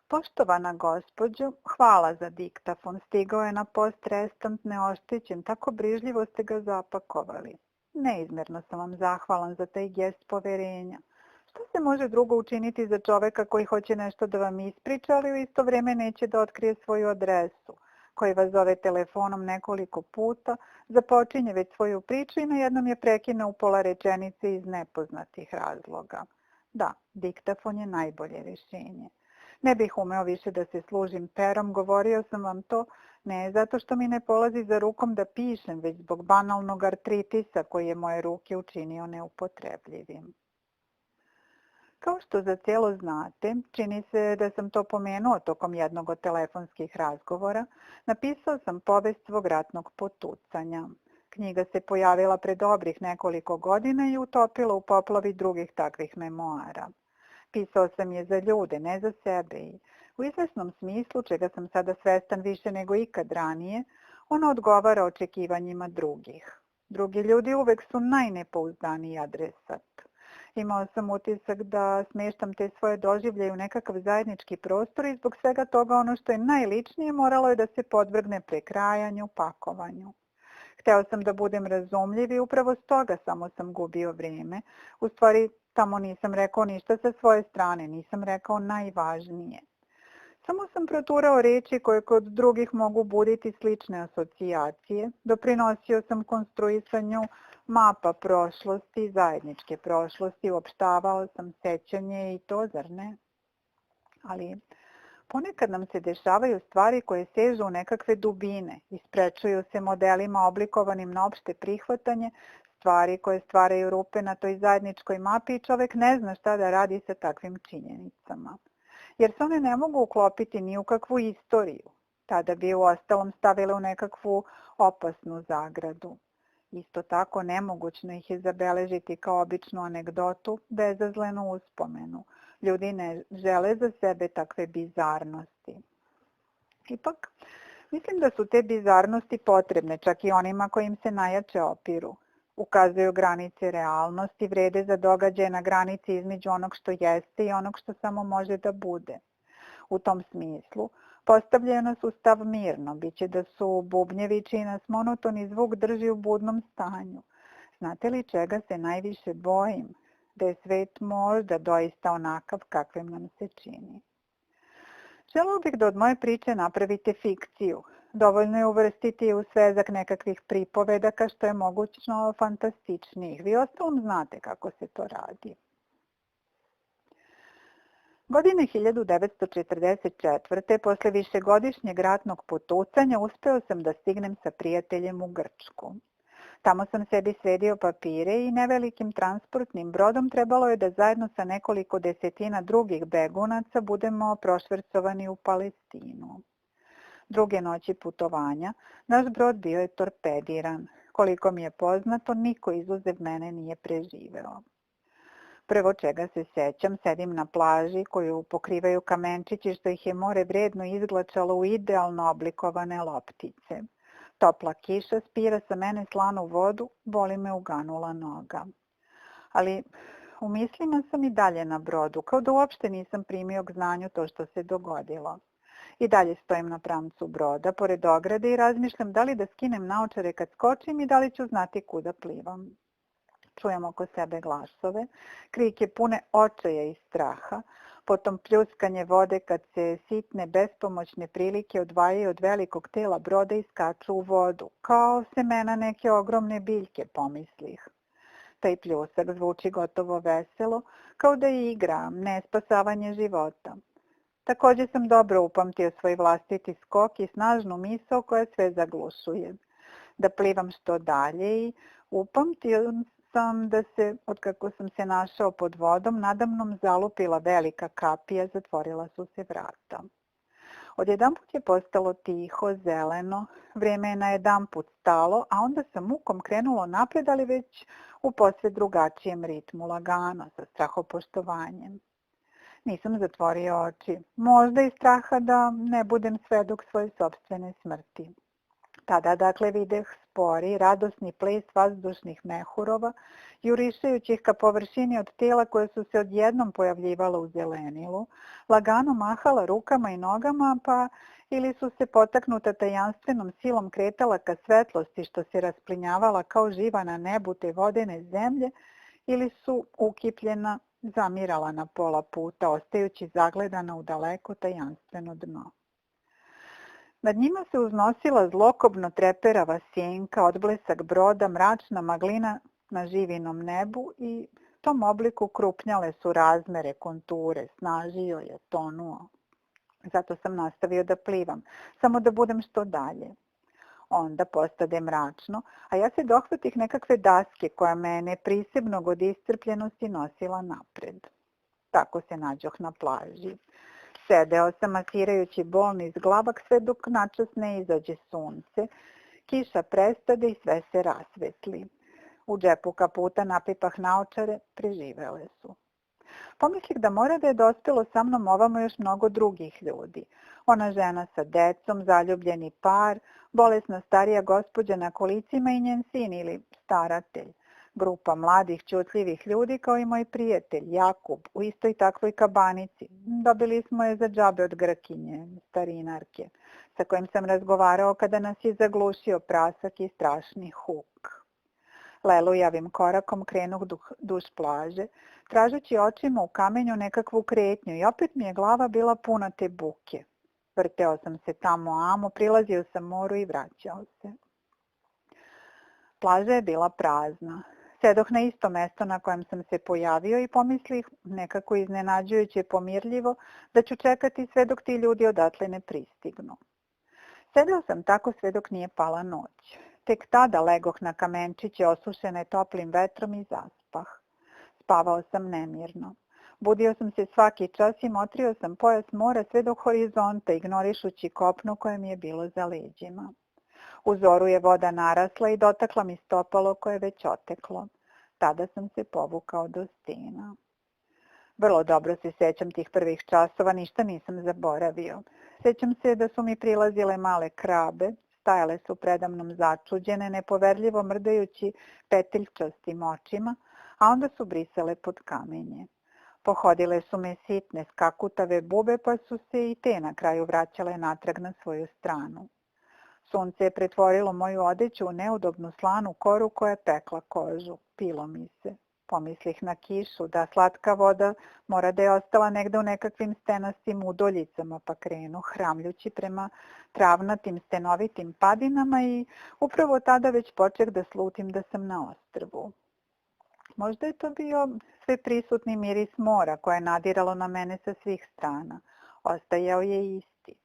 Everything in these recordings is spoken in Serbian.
Poštovana gospođo, hvala za diktafon. Stigao je na post restant neoštećen, tako brižljivo ste ga zapakovali. Neizmjerno sam vam zahvalan za taj gest poverenja. Što se može drugo učiniti za čoveka koji hoće nešto da vam ispriča, ali u isto vrijeme neće da otkrije svoju adresu, koji vas zove telefonom nekoliko puta, započinje već svoju priču i na jednom je prekine u pola rečenice iz nepoznatih razloga. Da, diktafon je najbolje rješenje. Ne bih umeo više da se služim perom, govorio sam vam to, ne zato što mi ne polazi za rukom da pišem, već zbog banalnog artritisa koji je moje ruke učinio neupotrebljivim. Kao što za cijelo znate, čini se da sam to pomenuo tokom jednog od telefonskih razgovora, napisao sam povest svog ratnog potucanja. Knjiga se pojavila pre dobrih nekoliko godina i utopila u poplavi drugih takvih memoara. Pisao sam je za ljude, ne za sebe i u izvesnom smislu, čega sam sada svestan više nego ikad ranije, ono odgovara očekivanjima drugih. Drugi ljudi uvek su najnepouzdaniji adresat. Imao sam utisak da smještam te svoje doživljaje u nekakav zajednički prostor i zbog svega toga ono što je najličnije moralo je da se podvrgne prekrajanju, pakovanju. Hteo sam da budem razumljiv i upravo stoga samo sam gubio vrijeme. U stvari, tamo nisam rekao ništa sa svoje strane, nisam rekao najvažnije. Samo sam proturao reči koje kod drugih mogu buditi slične asocijacije. Doprinosio sam konstruisanju mapa prošlosti, zajedničke prošlosti, uopštavao sam sećanje i to, zar ne? Ali ponekad nam se dešavaju stvari koje sežu u nekakve dubine, isprečuju se modelima oblikovanim na opšte prihvatanje, stvari koje stvaraju rupe na toj zajedničkoj mapi i čovek ne zna šta da radi sa takvim činjenicama. Jer se one ne mogu uklopiti ni u kakvu istoriju. Tada bi u ostalom stavile u nekakvu opasnu zagradu. Isto tako nemogućno ih je zabeležiti kao običnu anegdotu, bezazlenu uspomenu. Ljudi ne žele za sebe takve bizarnosti. Ipak, mislim da su te bizarnosti potrebne čak i onima kojim se najjače opiru. Ukazuju granice realnosti, vrede za događaje na granici između onog što jeste i onog što samo može da bude. U tom smislu, postavljaju nas u stav mirno, biće da su bubnjevi čiji nas monotoni zvuk drži u budnom stanju. Znate li čega se najviše bojim? Da je svet možda doista onakav kakvim nam se čini. Želeo bih da od moje priče napravite fikciju. Dovoljno je uvrstiti u svezak nekakvih pripovedaka što je mogućno fantastičnijih. Vi ostalom znate kako se to radi. Godine 1944. posle višegodišnjeg ratnog potucanja uspeo sam da stignem sa prijateljem u Grčku. Tamo sam sebi sredio papire i nevelikim transportnim brodom trebalo je da zajedno sa nekoliko desetina drugih begunaca budemo prošvercovani u Palestinu. Druge noći putovanja naš brod bio je torpediran. Koliko mi je poznato, niko izuzev mene nije preživeo. Prvo čega se sećam, sedim na plaži koju pokrivaju kamenčići što ih je more vredno izglačalo u idealno oblikovane loptice. Topla kiša spira sa mene slanu vodu, boli me uganula noga. Ali u mislima sam i dalje na brodu, kao da uopšte nisam primio k znanju to što se dogodilo. I dalje stojim na pramcu broda, pored ograde i razmišljam da li da skinem naočare kad skočim i da li ću znati kuda plivam. Čujem oko sebe glasove, krike pune očaja i straha, potom pljuskanje vode kad se sitne bespomoćne prilike odvajaju od velikog tela broda i skaču u vodu, kao semena neke ogromne biljke, pomislih. Taj pljusak zvuči gotovo veselo, kao da je igra, ne spasavanje života. Također sam dobro upamtio svoj vlastiti skok i snažnu misao koja sve zaglušuje. Da plivam što dalje i upamtio sam da se, otkako sam se našao pod vodom, nadamnom zalupila velika kapija, zatvorila su se vrata. Odjedanput je postalo tiho, zeleno, vrijeme je najedanput stalo, a onda sa mukom krenulo napred, ali već u posve drugačijem ritmu, lagano, sa strahopoštovanjem. Nisam zatvorio oči, možda iz straha da ne budem svedok svoje sopstvene smrti. Tada dakle videh spori, radosni ples vazdušnih mehurova, jurišajućih ka površini od tijela koje su se odjednom pojavljivala u zelenilu, lagano mahala rukama i nogama, pa ili su se potaknuta tajanstvenom silom kretala ka svetlosti što se rasplinjavala kao živa na nebu te vodene zemlje, ili su ukipljena zamirala na pola puta, ostajući zagledana u daleko tajanstveno dno. Nad njima se uznosila zlokobno treperava sjenka, odblesak broda, mračna maglina na živinom nebu i tom obliku krupnjale su razmere, konture, snažio je, tonuo. Zato sam nastavio da plivam, samo da budem što dalje. Onda postade mračno, a ja se dohvatih nekakve daske koja me neprisebnog od iscrpljenosti nosila napred. Tako se nađoh na plaži. Sedeo sam masirajući bolni zglabak sve dok načas ne izađe sunce, kiša prestade i sve se rasvetli. U džepu kaputa napipah naočare, preživele su. Pomislih da mora da je dospelo sa mnom ovamo još mnogo drugih ljudi. Ona žena sa decom, zaljubljeni par, bolesna starija gospođa na kolicima i njen sin ili staratelj. Grupa mladih, čutljivih ljudi kao i moj prijatelj, Jakub, u istoj takvoj kabanici. Dobili smo je za džabe od Grkinje, starinarke, sa kojim sam razgovarao kada nas je zaglušio prasak i strašni huk. Lelujavim korakom krenuh duž plaže, tražeći očima u kamenju nekakvu kretnju i opet mi je glava bila puna te buke. Vrteo sam se tamo amo, prilazio sam moru i vraćao se. Plaža je bila prazna. Sedoh na isto mesto na kojem sam se pojavio i pomislih, nekako iznenađujuće pomirljivo, da ću čekati sve dok ti ljudi odatle ne pristignu. Sedeo sam tako sve dok nije pala noć. Tek tada legoh na kamenčiće osušene toplim vetrom i zaspah. Spavao sam nemirno. Budio sam se svaki čas i motrio sam pojas mora sve do horizonta, ignorišući kopno koje mi je bilo za leđima. U zoru je voda narasla i dotakla mi stopalo koje je već oteklo. Tada sam se povukao do stena. Vrlo dobro se sjećam tih prvih časova, ništa nisam zaboravio. Sjećam se da su mi prilazile male krabe, stajale su predamnom začuđene, nepoverljivo mrdajući peteljčastim očima, a onda su brisale pod kamenje. Pohodile su me sitne skakutave bube, pa su se i te na kraju vraćale natrag na svoju stranu. Sunce je pretvorilo moju odeću u neudobnu slanu koru koja je pekla kožu. Pilo mi se. Pomislih na kišu, da slatka voda mora da je ostala negde u nekakvim stenastim udoljicama, pa krenu hramljući prema travnatim stenovitim padinama i upravo tada već počeh da slutim da sam na ostrvu. Možda je to bio sve prisutni miris mora koje je nadiralo na mene sa svih strana. Ostajao je isti.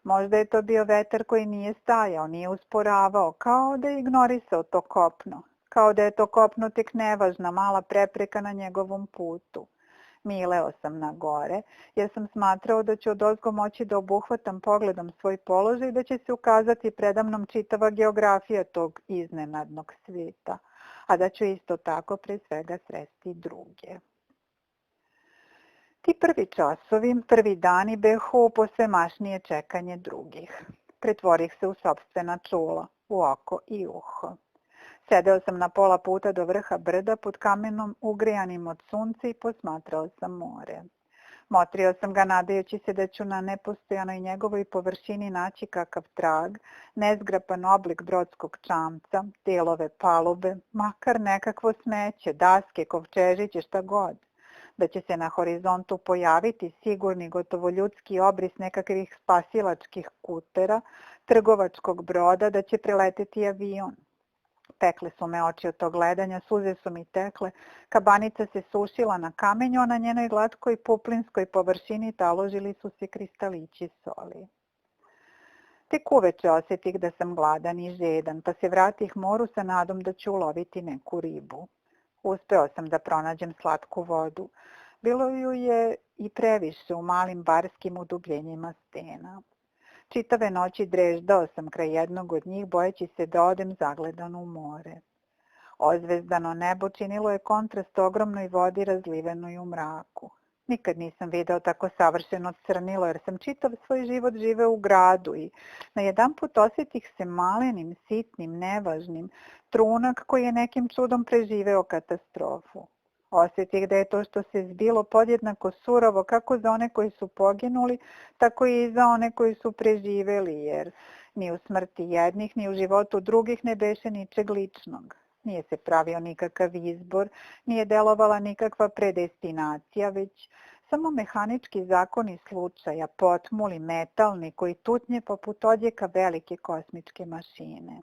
Možda je to bio vetar koji nije stajao, nije usporavao, kao da je ignorisao to kopno. Kao da je to kopno tek nevažna mala prepreka na njegovom putu. Mileo sam na gore, jer sam smatrao da ću odozgo moći da obuhvatam pogledom svoj položaj i da će se ukazati predamnom čitava geografija tog iznenadnog svijeta, a da ću isto tako pre svega sresti druge. Ti prvi časovi, prvi dani behu posvemašnije čekanje drugih. Pretvorih se u sopstvena čula, u oko i uho. Sedeo sam na pola puta do vrha brda pod kamenom ugrejanim od sunca i posmatrao sam more. Motrio sam ga nadajući se da ću na nepostojanoj njegovoj površini naći kakav trag, nezgrapan oblik brodskog čamca, delove palube, makar nekakvo smeće, daske, kovčežiće, šta god. Da će se na horizontu pojaviti sigurni gotovo ljudski obris nekakvih spasilačkih kutera, trgovačkog broda, da će preleteti avion. Pekle su me oči od tog gledanja, suze su mi tekle, kabanica se sušila na kamenju, a na njenoj glatkoj puplinskoj površini taložili su se kristalići soli. Tek uveče osjetih da sam gladan i žedan, pa se vratih moru sa nadom da ću uloviti neku ribu. Uspeo sam da pronađem slatku vodu. Bilo ju je i previše u malim barskim udubljenjima stena. Čitave noći dreždao sam kraj jednog od njih, bojeći se da odem zagledan u more. Ozvezdano nebo činilo je kontrast ogromnoj vodi razlivenoj u mraku. Nikad nisam video tako savršeno crnilo jer sam čitav svoj život živeo u gradu i najedanput osjetih se malenim, sitnim, nevažnim, trunak koji je nekim čudom preživeo katastrofu. Osjetih da je to što se zbilo podjednako surovo kako za one koji su poginuli, tako i za one koji su preživeli, jer ni u smrti jednih, ni u životu drugih ne beše ničeg ličnog. Nije se pravio nikakav izbor, nije delovala nikakva predestinacija, već samo mehanički zakoni slučaja, potmuli, metalni, koji tutnje poput odjeka velike kosmičke mašine.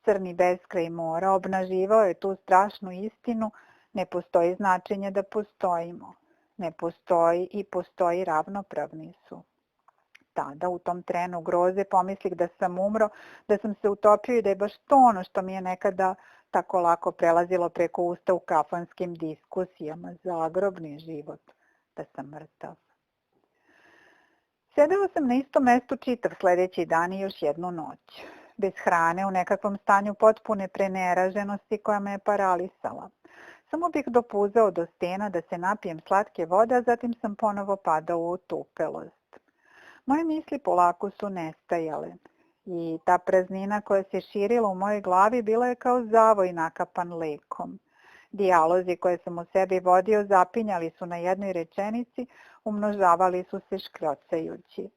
Crni beskraj mora obnaživao je tu strašnu istinu, ne postoji značenje da postojimo. Ne postoji i postoji ravnopravni su. Tada, u tom trenu groze, pomislih da sam umro, da sam se utopio i da je baš to ono što mi je nekada tako lako prelazilo preko usta u kafanskim diskusijama, zagrobni život, da sam mrtav. Sedela sam na istom mestu čitav sledeći dan i još jednu noć. Bez hrane, u nekakvom stanju potpune preneraženosti koja me je paralisala. Samo bih dopuzao do stena da se napijem slatke vode, a zatim sam ponovo padao u otupelost. Moje misli polako su nestajale i ta praznina koja se širila u mojoj glavi bila je kao zavoj nakapan lekom. Dijalozi koje sam u sebi vodio zapinjali su na jednoj rečenici, umnožavali su se škljocajući.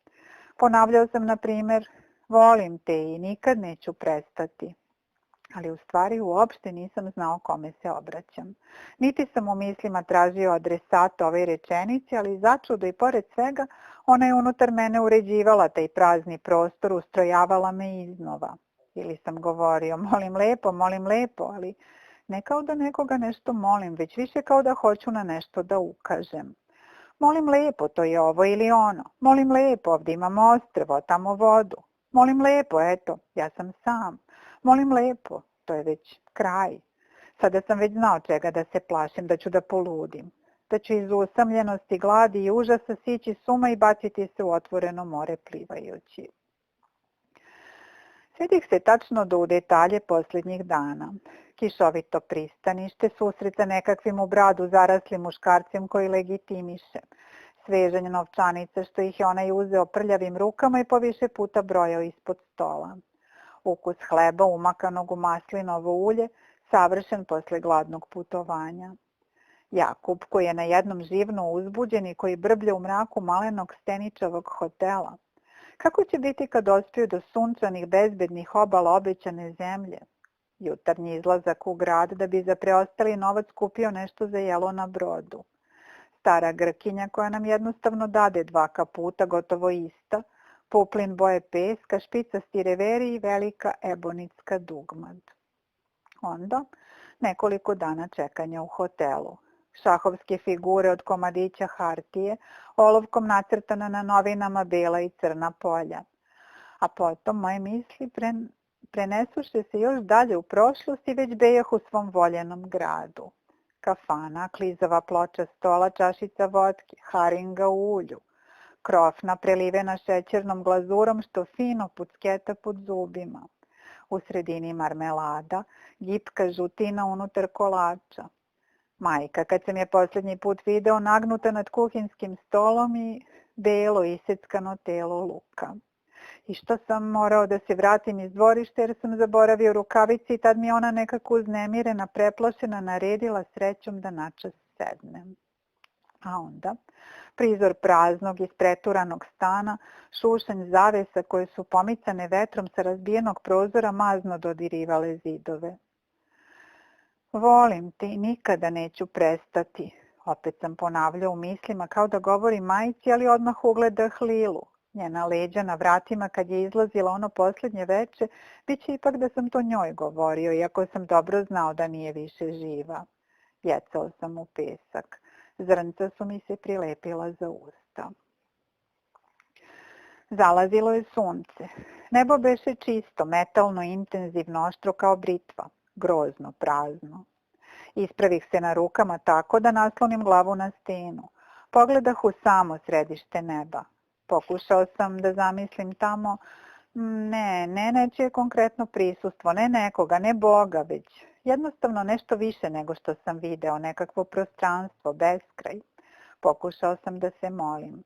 Ponavljao sam, na primjer, volim te i nikad neću prestati. Ali u stvari uopšte nisam znao kome se obraćam. Niti sam u mislima tražio adresata ove rečenice, ali začudo i pored svega ona je unutar mene uređivala taj prazni prostor, ustrojavala me iznova. Ili sam govorio, molim lepo, ali ne kao da nekoga nešto molim, već više kao da hoću na nešto da ukažem. Molim lepo, to je ovo ili ono. Molim lepo, ovdje imamo ostrvo, tamo vodu. Molim lepo, eto, ja sam sam. Molim lepo, to je već kraj. Sada sam već znao čega da se plašim, da ću da poludim. Da ću iz usamljenosti, gladi i užasa sići s uma i baciti se u otvoreno more plivajući. Sjetih se tačno u detalje posljednjih dana. Kišovito pristanište, susret sa nekakvim u bradu zaraslim muškarcem koji legitimiše. Svežanje novčanica što ih je onaj uzeo prljavim rukama i po više puta brojao ispod stola. Ukus hleba umakanog u maslinovo ulje, savršen posle gladnog putovanja. Jakub, koji je na jednom živno uzbuđen i koji brblja u mraku malenog steničavog hotela. Kako će biti kad dospiju do sunčanih, bezbednih obala obećane zemlje? Jutarnji izlazak u grad da bi za preostali novac kupio nešto za jelo na brodu. Stara Grkinja koja nam jednostavno dade 2 kaputa, gotovo ista, puplin boje peska, špicasti reveri i velika ebonitska dugmad. Onda nekoliko dana čekanja u hotelu. Šahovske figure od komadića hartije, olovkom nacrtana na novinama bela i crna polja. A potom moje misli prenesuše se još dalje u prošlost i već bejah u svom voljenom gradu. Kafana, klizava ploča stola, čašica vodke, haringa u ulju, krofna prelivena šećernom glazurom što fino pucketa pod zubima. U sredini marmelada, gipka žutina unutar kolača. Majka, kad sam je posljednji put video, nagnuta nad kuhinskim stolom i belo iseckano telo luka. I što sam morao da se vratim iz dvorišta jer sam zaboravio rukavice i tad mi je ona nekako uznemirena, preplašena naredila srećom da načas sednem. A onda prizor praznog, ispreturanog stana, šušanj zavesa koje su pomicane vetrom sa razbijenog prozora mazno dodirivale zidove. Volim te i nikada neću prestati, opet sam ponavljao u mislima kao da govori majci, ali odmah ugledah Lilu. Njena leđa na vratima kad je izlazila ono posljednje veče, bit će ipak da sam to njoj govorio, iako sam dobro znao da nije više živa. Jecao sam u pesak. Zrnca su mi se prilepila za usta. Zalazilo je sunce. Nebo beše čisto, metalno, intenzivno, oštro kao britva. Grozno, prazno. Ispravih se na rukama tako da naslonim glavu na stenu. Pogledah u samo središte neba. Pokušao sam da zamislim tamo, ne nečije konkretno prisustvo, ne nekoga, ne Boga, već jednostavno nešto više nego što sam video, nekakvo prostranstvo, beskraj. Pokušao sam da se molim.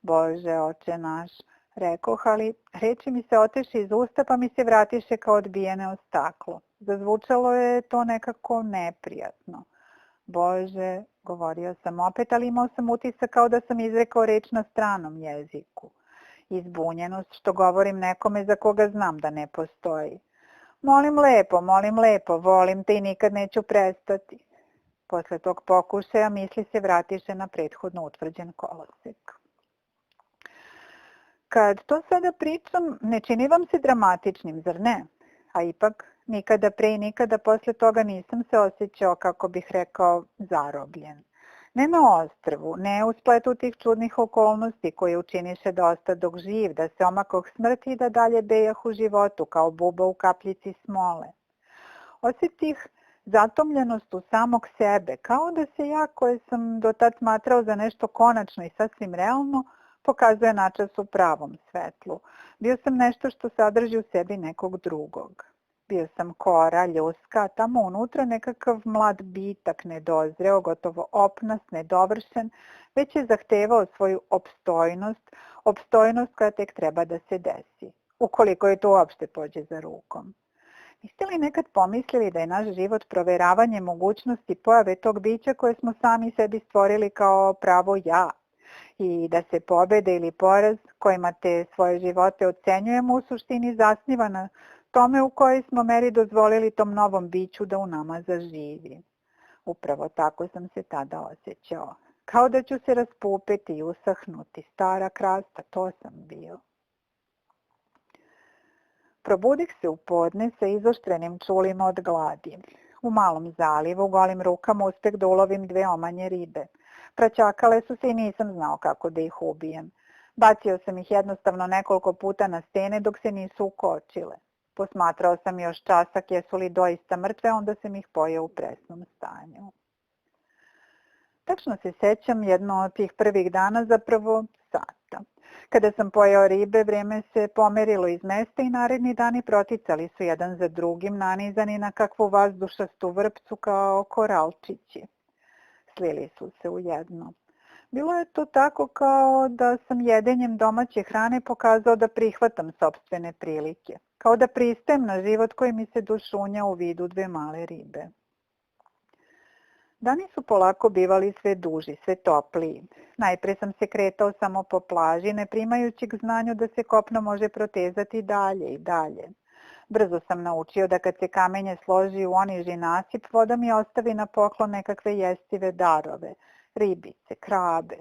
Bože, oče naš, rekoh, ali reči mi se oteše iz usta pa mi se vratiše kao odbijene o staklo. Zazvučalo je to nekako neprijatno. Bože, govorio sam opet, ali imao sam utisak kao da sam izrekao reč na stranom jeziku. Izbunjenost što govorim nekome za koga znam da ne postoji. Molim lepo, volim te i nikad neću prestati. Posle tog pokušaja misli se vratiše na prethodno utvrđen kolosek. Kad to sada pričam, ne čini vam se dramatičnim, zar ne? A ipak, nikada pre i nikada posle toga nisam se osjećao, kako bih rekao, zarobljen. Ne na ostrvu, ne u spletu tih čudnih okolnosti koje učiniše da ostadog živ, da se omakoh smrti i da dalje bejah u životu kao buba u kapljici smole. Osjetih zatomljenost u samog sebe, kao da se ja, koje sam do tad smatrao za nešto konačno i sasvim realno, pokazuje načas u pravom svetlu. Bio sam nešto što sadrži u sebi nekog drugog. Bio sam kora, ljuska, a tamo unutra nekakav mlad bitak, nedozreo, gotovo opnast, nedovršen, već je zahtevao svoju opstojnost koja tek treba da se desi, ukoliko je to uopšte pođe za rukom. Niste li nekad pomislili da je naš život proveravanje mogućnosti pojave tog bića koje smo sami sebi stvorili kao pravo ja? I da se pobede ili poraz kojima te svoje živote ocenjujemo u suštini zasniva na tome u kojoj smo meri dozvolili tom novom biću da u nama zaživi. Upravo tako sam se tada osjećao. Kao da ću se raspupeti i usahnuti, stara krasta, to sam bio. Probudih se u podne sa izoštrenim čulima od gladi. U malom zalivu, golim rukama uspeh da ulovim 2 omanje ribe. Praćakale su se i nisam znao kako da ih ubijem. Bacio sam ih jednostavno nekoliko puta na stene dok se nisu ukočile. Posmatrao sam još časak jesu li doista mrtve, onda sam ih pojeo u presnom stanju. Tačno se sećam jedno od tih prvih dana, zapravo sata. Kada sam pojeo ribe, vreme se pomerilo iz mesta i naredni dani proticali su jedan za drugim, nanizani na kakvu vazdušastu vrpcu kao koralčići. Slili su se u jedno. Bilo je to tako kao da sam jedenjem domaće hrane pokazao da prihvatam sopstvene prilike, kao da pristajem na život koji mi se došunja u vidu 2 male ribe. Dani su polako bivali sve duži, sve topliji. Najpre sam se kretao samo po plaži, ne primajući k znanju da se kopno može protezati dalje i dalje. Brzo sam naučio da kad se kamenje složi u oniži nasip, voda mi ostavi na poklon nekakve jestive darove, ribice, krabe.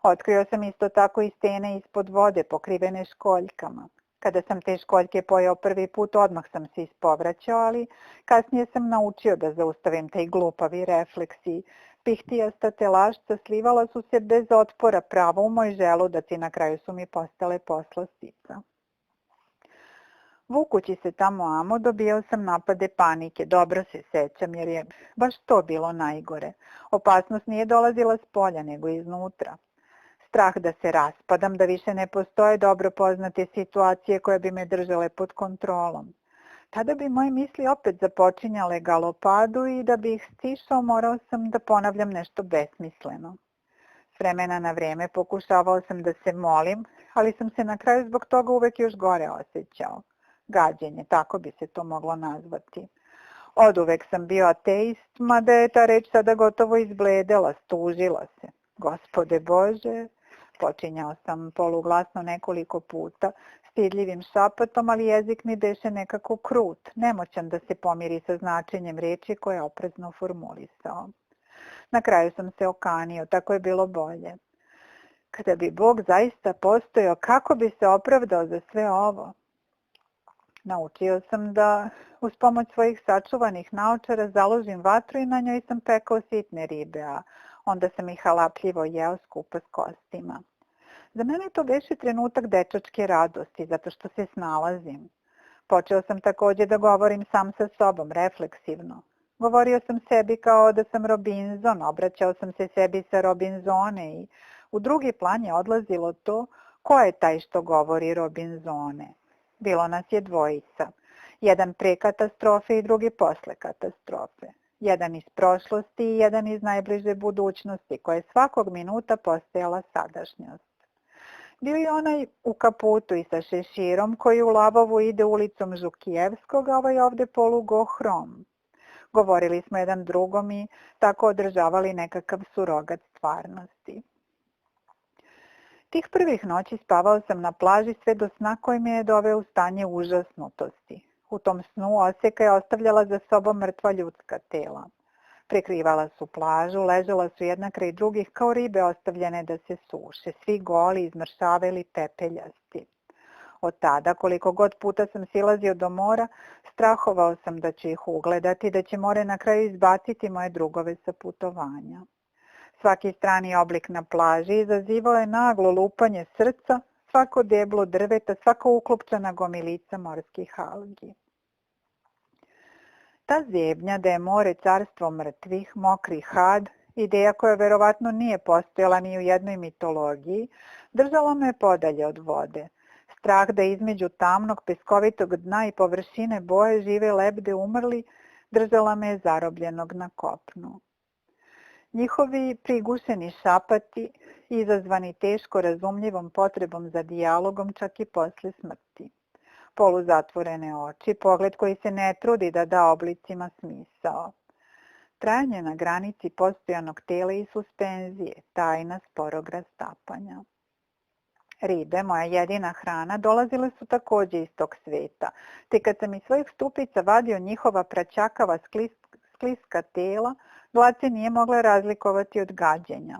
Otkrio sam isto tako i stene ispod vode pokrivene školjkama. Kada sam te školjke pojeo prvi put, odmah sam se ispovraćao, ali kasnije sam naučio da zaustavim taj glupavi refleks i pihtijasta telašca slivala su se bez otpora pravo u moj želudac i na kraju su mi postale poslastica. Vukući se tamo amo, dobijao sam napade panike, dobro se sećam jer je baš to bilo najgore. Opasnost nije dolazila s polja nego iznutra. Strah da se raspadam, da više ne postoje dobro poznate situacije koje bi me držale pod kontrolom. Tada bi moje misli opet započinjale galopadu i da bi ih stišao morao sam da ponavljam nešto besmisleno. S vremena na vreme pokušavao sam da se molim, ali sam se na kraju zbog toga uvek još gore osjećao. Gađenje, tako bi se to moglo nazvati. Oduvek sam bio ateist, mada je ta reč sada gotovo izbledela, stužila se. Gospode Bože, počinjao sam poluglasno nekoliko puta, stidljivim šapatom, ali jezik mi beše nekako krut, nemoćan da se pomiri sa značenjem reči koje je oprezno formulisao. Na kraju sam se okanio, tako je bilo bolje. Kada bi Bog zaista postojao, kako bi se opravdao za sve ovo? Naučio sam da uz pomoć svojih sačuvanih naočara založim vatru i na njoj sam pekao sitne ribe, a onda sam ih halapljivo jeo skupa s kostima. Za mene to beše trenutak dečačke radosti, zato što se snalazim. Počeo sam također da govorim sam sa sobom, refleksivno. Govorio sam sebi kao da sam Robinzon, obraćao sam se sebi sa Robinzone i u drugi plan je odlazilo to ko je taj što govori Robinzone. Bilo nas je 2, jedan pre katastrofe i drugi posle katastrofe. Jedan iz prošlosti i jedan iz najbliže budućnosti, koja je svakog minuta postajala sadašnjost. Bio je onaj u kaputu i sa šeširom koji u Labovu ide ulicom Žukijevskog, a ovaj ovde polugo hrom. Govorili smo jedan drugom i tako održavali nekakav surogat stvarnosti. Tih prvih noći spavao sam na plaži sve do sna koji me je doveo u stanje užasnutosti. U tom snu oseka je ostavljala za sobom mrtva ljudska tela. Prekrivala su plažu, ležala su jedna kraj drugih kao ribe ostavljene da se suše, svi goli, izmršaveli, pepeljasti. Od tada, koliko god puta sam silazio do mora, strahovao sam da ću ih ugledati, da će more na kraju izbaciti moje drugove sa putovanja. Svaki strani oblik na plaži izazivao je naglo lupanje srca, svako deblo drveta, svaka uklopčana gomilica morskih algi. Ta zebnja da je more carstvo mrtvih, mokri had, ideja koja verovatno nije postojala ni u jednoj mitologiji, držala me podalje od vode. Strah da između tamnog peskovitog dna i površine boje žive lebde umrli, držala me je zarobljenog na kopnu. Njihovi prigušeni šapati, izazvani teško razumljivom potrebom za dijalogom čak i posle smrti. Poluzatvorene oči, pogled koji se ne trudi da da oblicima smisao. Trajanje na granici postojanog tela i suspenzije, tajna sporog rastapanja. Ribe, moja jedina hrana, dolazile su takođe iz tog sveta, te kad sam iz svojih stupica vadio njihova praćakava skliska tela, glad se nije mogla razlikovati od gađenja.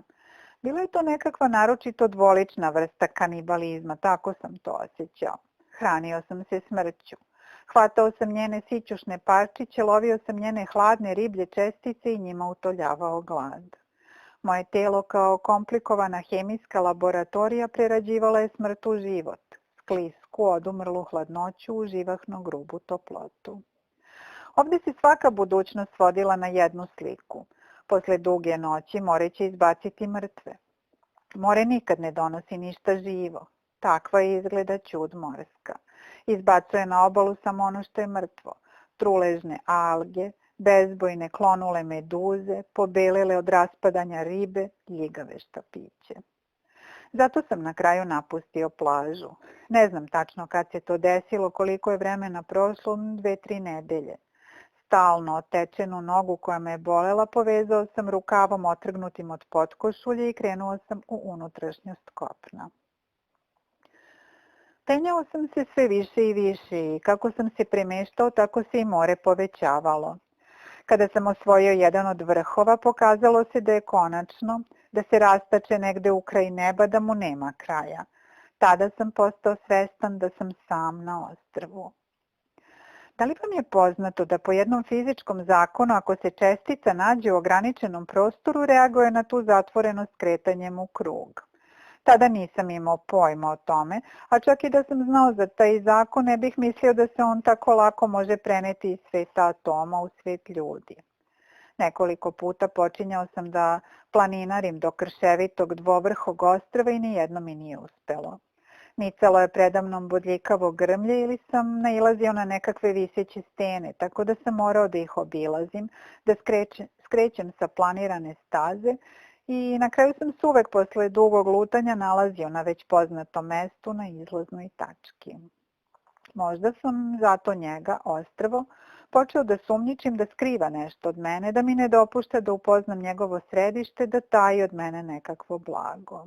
Bila je to nekakva naročito dvolična vrsta kanibalizma, tako sam to osjećao. Hranio sam se smrću. Hvatao sam njene sićušne parčiće, lovio sam njene hladne riblje čestice i njima utoljavao glad. Moje telo kao komplikovana hemijska laboratorija prerađivala je smrt u život, sklisku, odumrlu hladnoću u živahno grubu toplotu. Ovde se svaka budućnost svodila na jednu sliku. Posle duge noći more će izbaciti mrtve. More nikad ne donosi ništa živo. Takva je izgleda ćud morska. Izbacuje na obalu samo ono što je mrtvo. Truležne alge, bezbojne klonule meduze, pobelele od raspadanja ribe, ljigave štapiće. Zato sam na kraju napustio plažu. Ne znam tačno kad se to desilo, koliko je vremena prošlo, 2-3 nedelje. Stalno otečenu nogu koja me je bolela povezao sam rukavom otrgnutim od potkošulje i krenuo sam u unutrašnjost kopna. Penjao sam se sve više i više i kako sam se premeštao, tako se i more povećavalo. Kada sam osvojio jedan od vrhova, pokazalo se da je konačno, da se rastače negde u kraj neba, da mu nema kraja. Tada sam postao svestan da sam sam na ostrvu. Da li vam je poznato da po jednom fizičkom zakonu, ako se čestica nađe u ograničenom prostoru, reaguje na tu zatvorenost kretanjem u krug? Tada nisam imao pojma o tome, a čak i da sam znao za taj zakon, ne bih mislio da se on tako lako može preneti iz sveta atoma u svet ljudi. Nekoliko puta počinjao sam da planinarim do krševitog dvovrhog ostrva i nijedno mi nije uspelo. Nicalo je predamnom bodljikavo grmlje ili sam nailazio na nekakve viseće stene, tako da sam morao da ih obilazim, da skrećem sa planirane staze i na kraju sam se uvek posle dugog lutanja nalazio na već poznatom mestu na izlaznoj tački. Možda sam zato njega, ostrvo, počeo da sumnjičim da skriva nešto od mene, da mi ne dopušta da upoznam njegovo središte, da taji od mene nekakvo blago.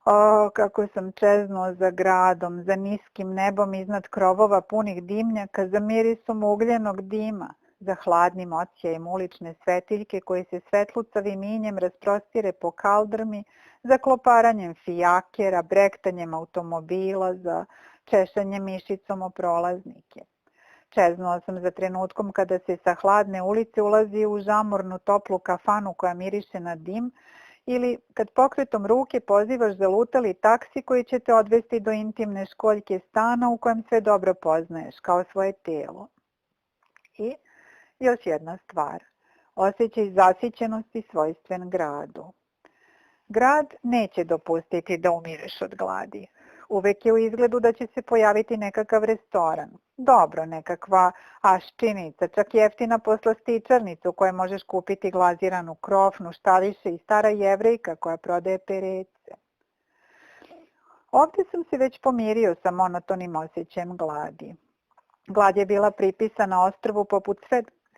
O, kako sam čeznuo za gradom, za niskim nebom iznad krovova punih dimnjaka, za mirisom ugljenog dima, za hladnim odsjejem ulične svetiljke koje se svetlucavim injem rasprostire po kaldrmi, za kloparanjem fijakera, brektanjem automobila, za češanjem mišicom o prolaznike. Čeznuo sam za trenutkom kada se sa hladne ulice ulazi u žamornu toplu kafanu koja miriše na dim, ili kad pokretom ruke pozivaš zalutali taksi koji će te odvesti do intimne školjke stana u kojem sve dobro poznaješ, kao svoje telo. I još jedna stvar, osjećaj zasićenosti svojstven gradu. Grad neće dopustiti da umireš od gladi. uvek je u izgledu da će se pojaviti nekakav restoran. Dobro, nekakva aščinica, čak jeftina poslastičarnica u kojoj možeš kupiti glaziranu krofnu, šta više i stara Jevrejka koja prodaje perece. Ovdje sam se već pomirio sa monotonim osjećajem gladi. Glad je bila pripisana ostrvu poput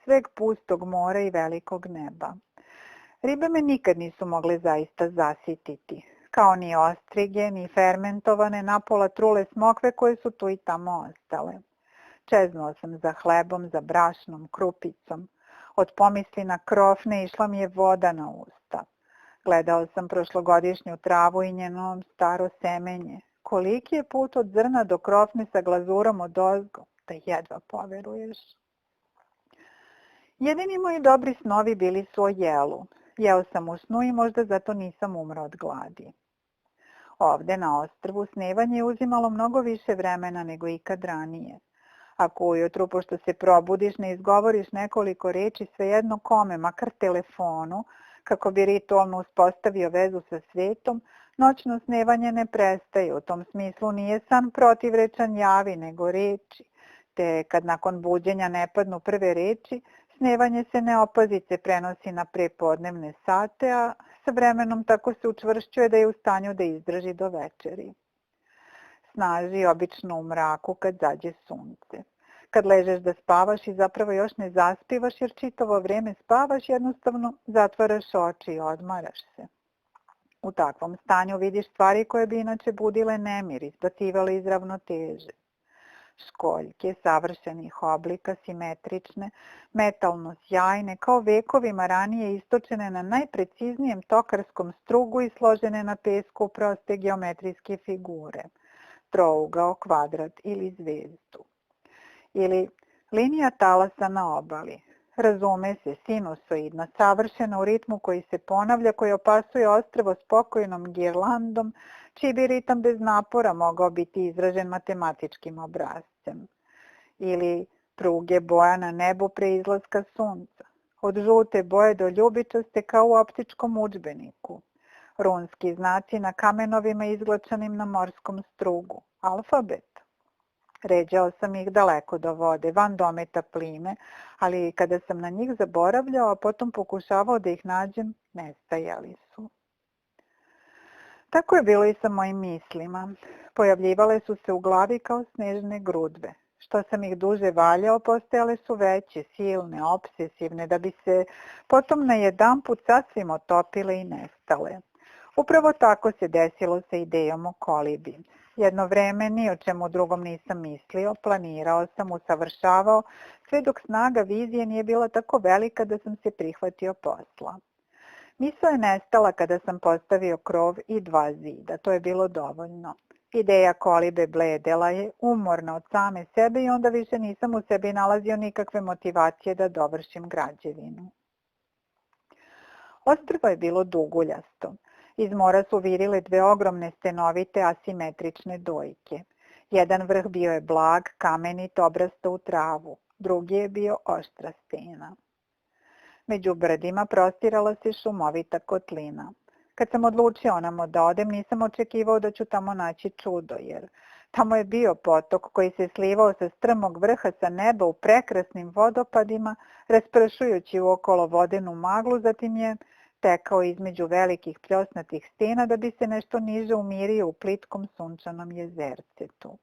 sveg pustog mora i velikog neba. Ribe me nikad nisu mogle zaista zasititi, kao ni ostrige, ni fermentovane, napola trule smokve koje su tu i tamo ostale. Čeznuo sam za hlebom, za brašnom, krupicom. Od pomisli na krofne išla mi je voda na usta. Gledao sam prošlogodišnju travu i njeno staro semenje. Koliki je put od zrna do krofne sa glazurom odozgo, da jedva poveruješ. Jedini moji dobri snovi bili su o jelu. Jeo sam u snu i možda zato nisam umro od gladi. Ovde na ostrvu snevanje je uzimalo mnogo više vremena nego ikad ranije. Ako ujutru, pošto se probudiš, ne izgovoriš nekoliko reči, svejedno kome, makar telefonu, kako bi ritualno uspostavio vezu sa svetom, noćno snevanje ne prestaje. U tom smislu nije san protivrečan javi, nego reči. Te kad nakon buđenja ne padnu prve reči, snevanje se neopazice prenosi na prepodnevne sate, a sa vremenom tako se učvršćuje da je u stanju da izdrži do večeri. Snaži obično u mraku kad zađe sunce. Kad ležeš da spavaš i zapravo još ne zaspivaš jer čitavo vrijeme spavaš, jednostavno zatvaraš oči i odmaraš se. U takvom stanju vidiš stvari koje bi inače budile nemir, izbacivale iz ravnoteže. Školjke savršenih oblika, simetrične, metalno sjajne, kao vekovima ranije istočene na najpreciznijem tokarskom strugu i složene na pesku proste geometrijske figure, trougao, kvadrat ili zvezdu. Ili linija talasa na obali. Razume se, sinusoidna, savršena u ritmu koji se ponavlja, koji opasuje ostrvo spokojnom girlandom, čiji bi ritam bez napora mogao biti izražen matematičkim obrascem. Ili pruge boja na nebu pre izlaska sunca, od žute boje do ljubičaste kao u optičkom udžbeniku. Runski znaci na kamenovima izglačanim na morskom strugu, alfabet. Ređao sam ih daleko do vode, van dometa plime, ali kada sam na njih zaboravljao, a potom pokušavao da ih nađem, nestajali su. Tako je bilo i sa mojim mislima. Pojavljivale su se u glavi kao snežne grudve. Što sam ih duže valjao, postajale su veće, silne, obsesivne, da bi se potom na jedanput sasvim otopile i nestale. Upravo tako se desilo sa idejom o kolibi. Jedno vreme ni o čemu drugom nisam mislio, planirao sam, usavršavao, sve dok snaga vizije nije bila tako velika da sam se prihvatio posla. Misao je nestala kada sam postavio krov i 2 zida, to je bilo dovoljno. Ideja kolibe bledela je, umorna od same sebe i onda više nisam u sebi nalazio nikakve motivacije da dovršim građevinu. Ostrvo je bilo duguljasto. Iz mora su virile 2 ogromne stenovite asimetrične dojke. Jedan vrh bio je blag, kamenit, obrastao u travu, drugi je bio oštra stena. Među brdima prostirala se šumovita kotlina. Kad sam odlučio onamo da odem, nisam očekivao da ću tamo naći čudo, jer tamo je bio potok koji se slivao sa strmog vrha sa neba u prekrasnim vodopadima, raspršujući uokolo vodenu maglu, zatim je tekao između velikih pljosnatih stena da bi se nešto niže umirio u plitkom sunčanom jezercetu.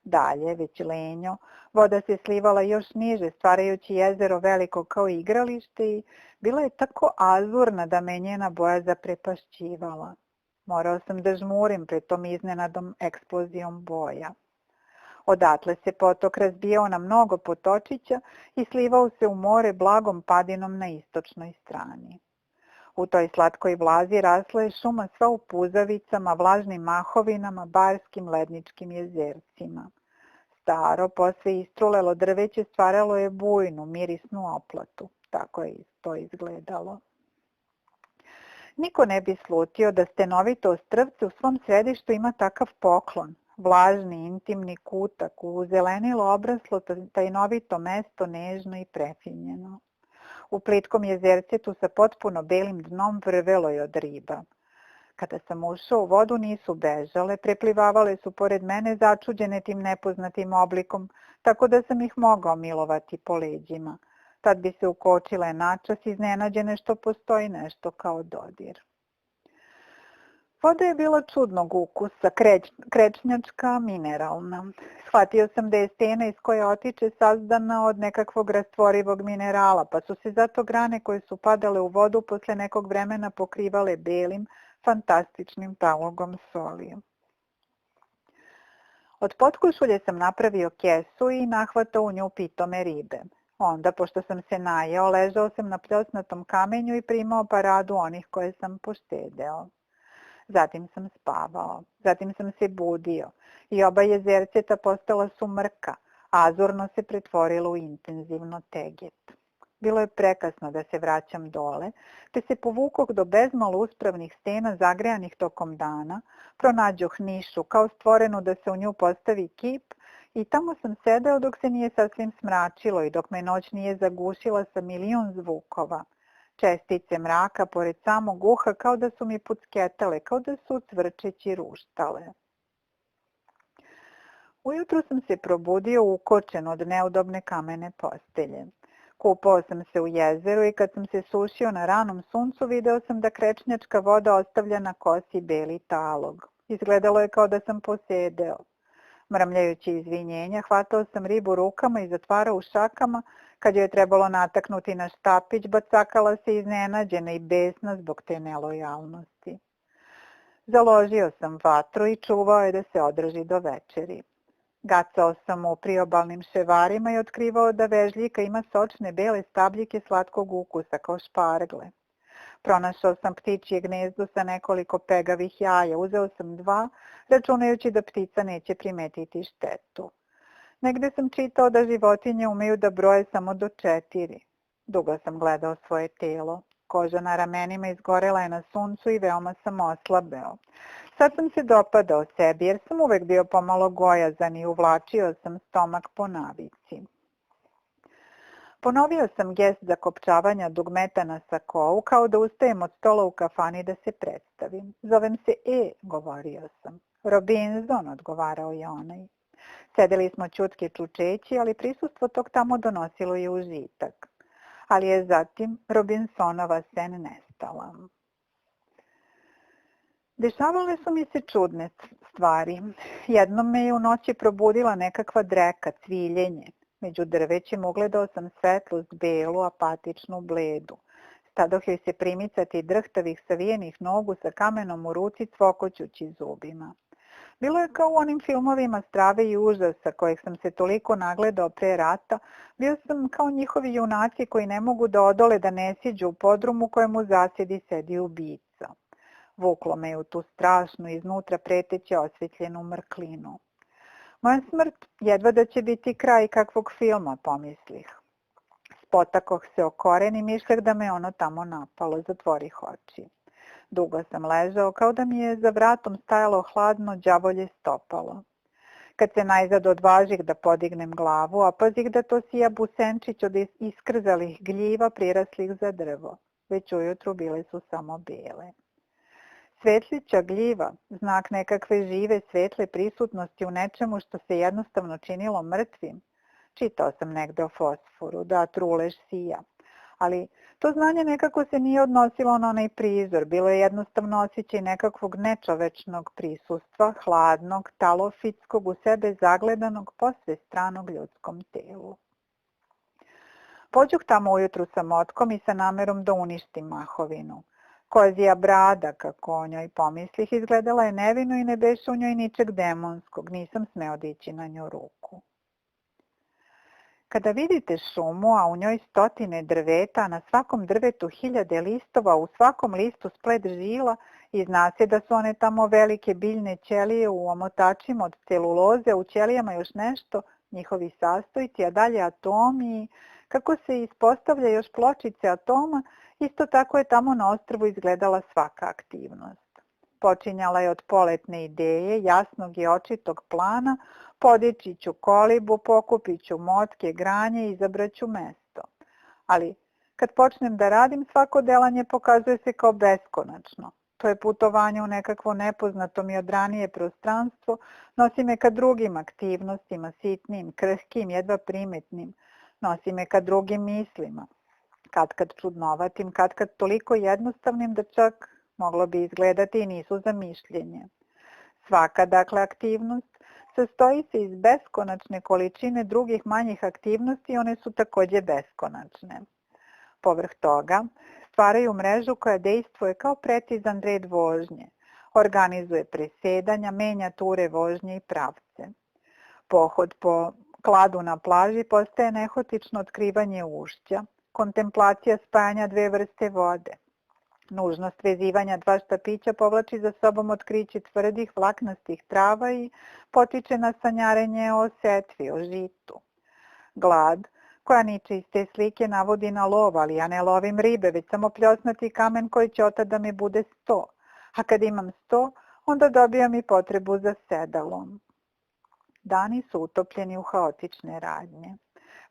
Dalje, već lenjo, voda se slivala još niže, stvarajući jezero veliko kao igralište i bila je tako azurna da me njena boja zaprepašćivala. Morao sam da žmurim pred tom iznenadom eksplozijom boja. Odatle se potok razbijao na mnogo potočića i slivao se u more blagom padinom na istočnoj strani. U toj slatkoj vlazi rasla je šuma sva u puzavicama, vlažnim mahovinama, barskim ledničkim jezercima. Staro, posve istrulelo drveće stvaralo je bujnu, mirisnu oplatu. Tako je to izgledalo. Niko ne bi slutio da stenovito ostrvce u svom središtu ima takav poklon. Vlažni, intimni kutak, u zelenilo obraslo tajnovito mesto, nežno i prefinjeno. U plitkom jezercetu sa potpuno belim dnom vrvelo je od riba. Kada sam ušao u vodu nisu bežale, preplivavale su pored mene začuđene tim nepoznatim oblikom, tako da sam ih mogao milovati po leđima. Tad bi se ukočile načas iznenađene što postoji nešto kao dodir. Voda je bila čudnog ukusa, krečnjačka, mineralna. Shvatio sam da je stena iz koje otiče sazdana od nekakvog rastvorivog minerala, pa su se zato grane koje su padale u vodu posle nekog vremena pokrivale belim, fantastičnim talogom soli. Od potkošulje sam napravio kesu i nahvatao u nju pitome ribe. Onda, pošto sam se najeo, ležao sam na pljosnatom kamenju i primao paradu onih koje sam poštedeo. Zatim sam spavao, zatim sam se budio i oba jezerceta postala su mrka, azurno se pretvorilo u intenzivno teget. Bilo je prekasno da se vraćam dole, te se povukoh do bezmalo uspravnih stena zagrejanih tokom dana, pronađoh nišu kao stvorenu da se u nju postavi kip i tamo sam sedeo dok se nije sasvim smračilo i dok me noć nije zagušila sa milion zvukova. Čestice mraka pored samog uha kao da su mi pucketale, kao da su cvrčeći ruštale. Ujutru sam se probudio ukočen od neudobne kamene postelje. Kupao sam se u jezeru i kad sam se sušio na ranom suncu video sam da krečnjačka voda ostavlja na kosi beli talog. Izgledalo je kao da sam posedeo. Mrmljajući izvinjenja, hvatao sam ribu rukama i zatvarao u šakama. Kad joj je trebalo nataknuti na štapić, bacakala se iznenađena i besna zbog te nelojalnosti. Založio sam vatru i čuvao je da se održi do večeri. Gacao sam u priobalnim ševarima i otkrivao da vežljika ima sočne bele stabljike slatkog ukusa kao špargle. Pronašao sam ptičje gnezdo sa nekoliko pegavih jaja, uzeo sam 2, računajući da ptica neće primetiti štetu. Negde sam čitao da životinje umeju da broje samo do 4. Dugo sam gledao svoje telo. Koža na ramenima izgorela je na suncu i veoma sam oslabeo. Sad sam se dopadao sebi jer sam uvek bio pomalo gojazan i uvlačio sam stomak po navici. Ponovio sam gest zakopčavanja dugmeta na sakou kao da ustajem od stola u kafani da se predstavim. Zovem se govorio sam. Robinson, odgovarao je onaj. Sedeli smo ćutke čučeći, ali prisustvo tog tamo donosilo je užitak. Ali je zatim Robinsonova sen nestala. Dešavale su mi se čudne stvari. Jednom me je u noći probudila nekakva dreka, cviljenje. Među drvećem ugledao sam svetlost belu, apatičnu, bledu. Stadoh joj se primicati drhtavih savijenih nogu sa kamenom u ruci cvokoćući zubima. Bilo je kao u onim filmovima strave i užasa kojih sam se toliko nagledao pre rata, bio sam kao njihovi junaci koji ne mogu da odole da ne siđu u podrum u kojemu zasjedi sedi ubica. Vuklo me je u tu strašnu, iznutra preteće osvetljenu mrklinu. Moja smrt jedva da će biti kraj kakvog filma, pomislih. Spotakoh se o koren i mišljah da me ono tamo napalo, zatvorih oči. Dugo sam ležao kao da mi je za vratom stajalo hladno đavolje stopalo. Kad se najzad odvažih da podignem glavu, a pazih da to sija busenčić od iskrzalih gljiva priraslih za drvo. Već ujutru bile su samo bele. Svetlića gljiva, znak nekakve žive svetle prisutnosti u nečemu što se jednostavno činilo mrtvim. Čitao sam negde o fosforu, da trulež sija. Ali to znanje nekako se nije odnosilo na onaj prizor, bilo je jednostavno osjećaj nekakvog nečovečnog prisustva, hladnog, talofitskog, u sebe zagledanog, posve stranog ljudskom telu. Pođoh tamo ujutru sa motkom i sa namerom da uništim mahovinu. Kozija brada, kako o njoj pomislih, izgledala je nevino i ne beše u njoj ničeg demonskog, nisam smeo dići na nju ruku. Kada vidite šumu, a u njoj stotine drveta, a na svakom drvetu 1000 listova, u svakom listu splet žila, i zna se da su one tamo velike biljne ćelije u omotačima od celuloze, u ćelijama još nešto, njihovi sastojci, a dalje atomi, kako se ispostavlja još pločice atoma, isto tako je tamo na ostrvu izgledala svaka aktivnost. Počinjala je od poletne ideje, jasnog i očitog plana, podići ću kolibu, pokupit ću motke, granje i izabraću mesto. Ali kad počnem da radim, svako delanje pokazuje se kao beskonačno. To je putovanje u nekakvo nepoznato mi od ranije prostranstvo, nosi me ka drugim aktivnostima, sitnim, krhkim, jedva primetnim, nosi me ka drugim mislima, katkad čudnovatim, katkad toliko jednostavnim da čak moglo bi izgledati i nisu za mišljenje. Svaka, dakle, aktivnost sastoji se iz beskonačne količine drugih manjih aktivnosti i one su takođe beskonačne. Povrh toga, stvaraju mrežu koja dejstvuje kao precizan red vožnje, organizuje presedanja, menja ture vožnje i pravce. Pohod po kladu na plaži postaje nehotično otkrivanje ušća, kontemplacija spajanja dve vrste vode. Nužnost vezivanja dva štapića povlači za sobom otkriće tvrdih vlaknastih trava i potiče na sanjarenje o setvi, o žitu. Glad, koja niče iz te slike, navodi na lov, ali ja ne lovim ribe, već samo pljosnati kamen koji će otad da mi bude 100. A kad imam 100, onda dobijam i potrebu za sedalom. Dani su utopljeni u haotične radnje.